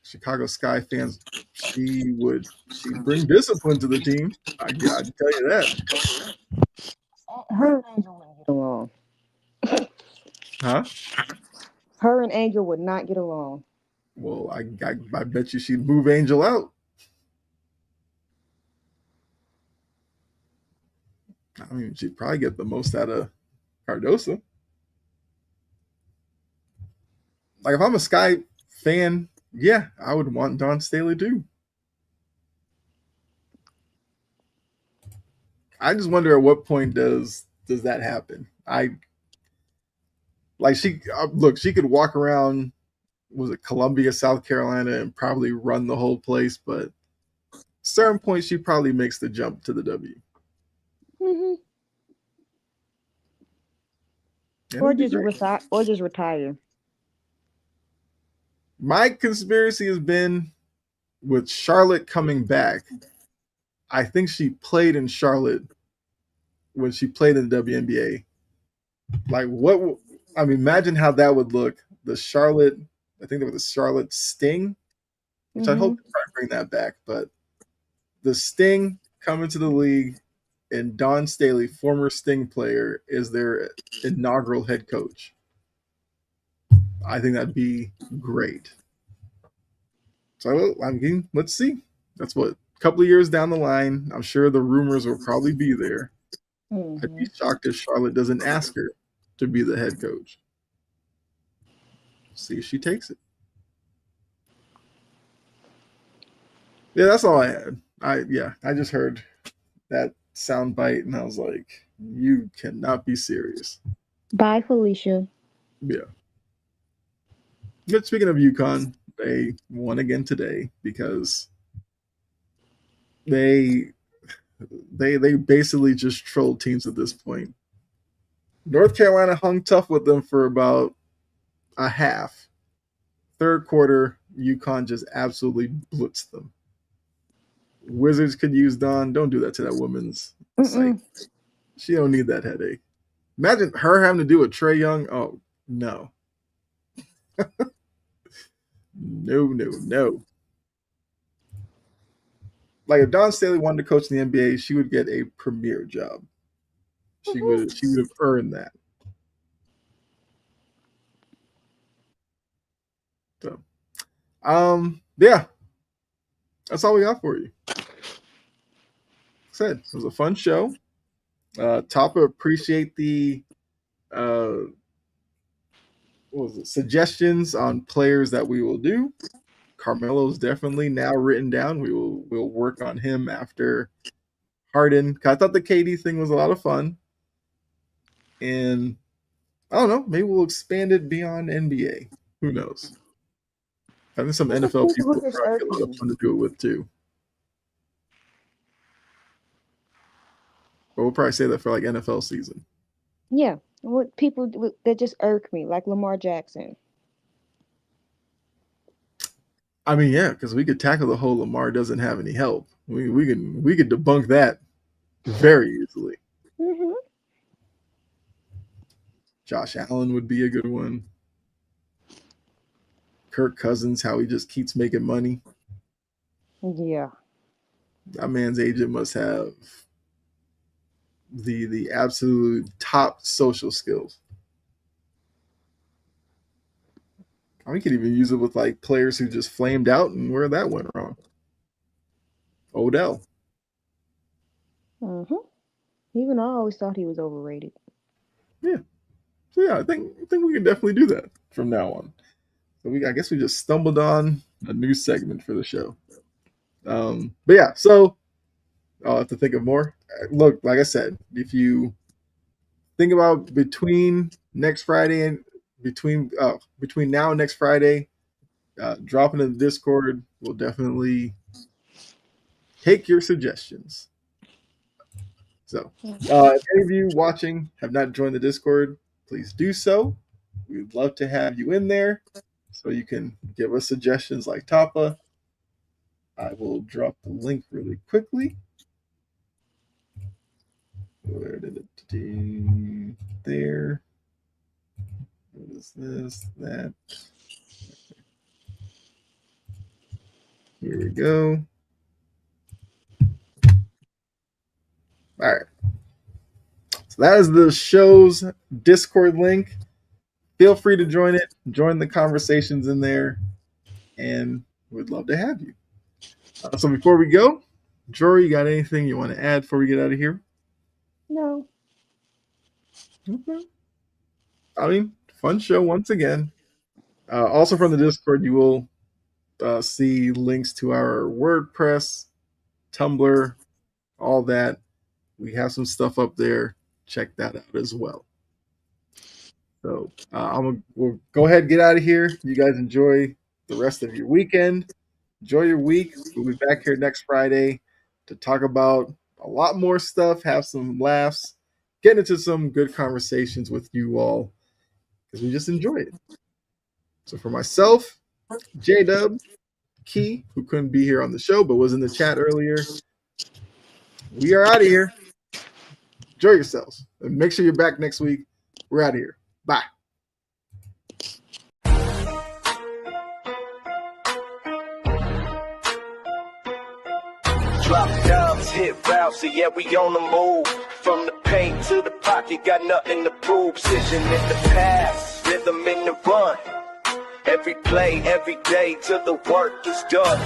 Chicago Sky fans, she'd bring discipline to the team. I'd tell you that. Her and Angel wouldn't get along. Huh? Her and Angel would not get along. Well, I bet you she'd move Angel out. I mean, she'd probably get the most out of Cardoso. Like, if I'm a Sky fan, yeah, I would want Dawn Staley too. I just wonder at what point does that happen? She could walk around, was it Columbia, South Carolina, and probably run the whole place, but at a certain point she probably makes the jump to the W. Mm-hmm. Or just retire. My conspiracy has been with Charlotte coming back. I think she played in Charlotte when she played in the WNBA. Like, what? I mean, imagine how that would look. The Charlotte, I think there was the Charlotte Sting, which I hope Mhm. they try to bring that back. But the Sting coming to the league, and Don Staley, former Sting player, is their inaugural head coach. I think that'd be great. So I mean, let's see. That's what a couple of years down the line. I'm sure the rumors will probably be there. I'd be Mhm. shocked if Charlotte doesn't ask her to be the head coach. See if she takes it. Yeah, that's all I had. I just heard that sound bite and I was like, you cannot be serious. Bye, Felicia. Yeah. But speaking of UConn, they won again today because they they basically just trolled teams at this point. North Carolina hung tough with them for about a half. Third quarter, UConn just absolutely blitzed them. Wizards could use Dawn. Don't do that to that woman's sight. Mm-mm. She don't need that headache. Imagine her having to do with Trey Young. Oh no, no, no, no. Like if Dawn Staley wanted to coach in the NBA, she would get a premier job. She would have earned that. So, yeah, that's all we got for you. Like I said, it was a fun show. Tapa, appreciate the uh, what was it, suggestions on players that we will do. Carmelo's definitely now written down. We'll work on him after Harden. I thought the KD thing was a lot of fun, and I don't know. Maybe we'll expand it beyond NBA. Who knows? I think some What the NFL people people who would just probably be irk a lot of me? fun to do it with too. But we'll probably say that for like NFL season. Yeah, what people that just irk me, like Lamar Jackson. I mean, yeah, because we could tackle the whole Lamar doesn't have any help. We could debunk that very easily. Mhm. Josh Allen would be a good one. Kirk Cousins, how he just keeps making money. Yeah. That man's agent must have the absolute top social skills. We could even use it with like players who just flamed out and where that went wrong. Odell. Mhm. Even I always thought he was overrated. Yeah. So yeah, I think we can definitely do that from now on. So I guess we just stumbled on a new segment for the show. But yeah, so I'll have to think of more. Look, like I said, if you think about between next Friday and between now and next Friday, drop into the Discord. We'll definitely take your suggestions. So, if any of you watching have not joined the Discord, please do so. We'd love to have you in there so you can give us suggestions like Tapa. I will drop the link really quickly. Where did it do? There. What is this? That. Here we go. All right. So that is the show's Discord link. Feel free to join it, join the conversations in there, and we'd love to have you. So before we go, Jory, you got anything you want to add before we get out of here? No. Okay. I mean, fun show once again. Also from the Discord, you will see links to our WordPress, Tumblr, all that. We have some stuff up there. Check that out as well. So we'll go ahead and get out of here. You guys enjoy the rest of your weekend. Enjoy your week. We'll be back here next Friday to talk about a lot more stuff, have some laughs, get into some good conversations with you all because we just enjoy it. So for myself, J-Dub, Key, who couldn't be here on the show but was in the chat earlier. We are out of here. Enjoy yourselves. And make sure you're back next week. We're out of here. Bye. Drop dubs, hit routes, so yeah, we on the move. From the paint to the pocket, got nothing to prove. Precision in the pass, rhythm in the run. Every play, every day, till the work is done.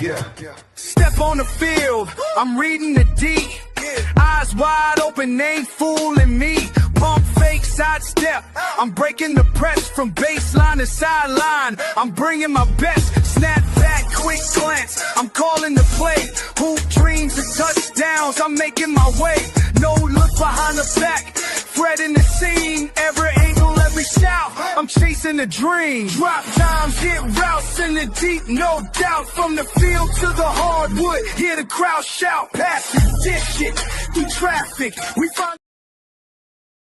Yeah. Step on the field, I'm reading the D. Eyes wide open, ain't fooling me. Pump fake sidestep, I'm breaking the press from baseline to sideline. I'm bringing my best, snap back, quick glance. I'm calling the play, hoop dreams and touchdowns. I'm making my way, no look behind the back. Fred in the scene, every angle, every shout. I'm chasing the dream. Drop times, hit routes in the deep, no doubt. From the field to the hardwood, hear the crowd shout. Pass it, dish it, through traffic. We find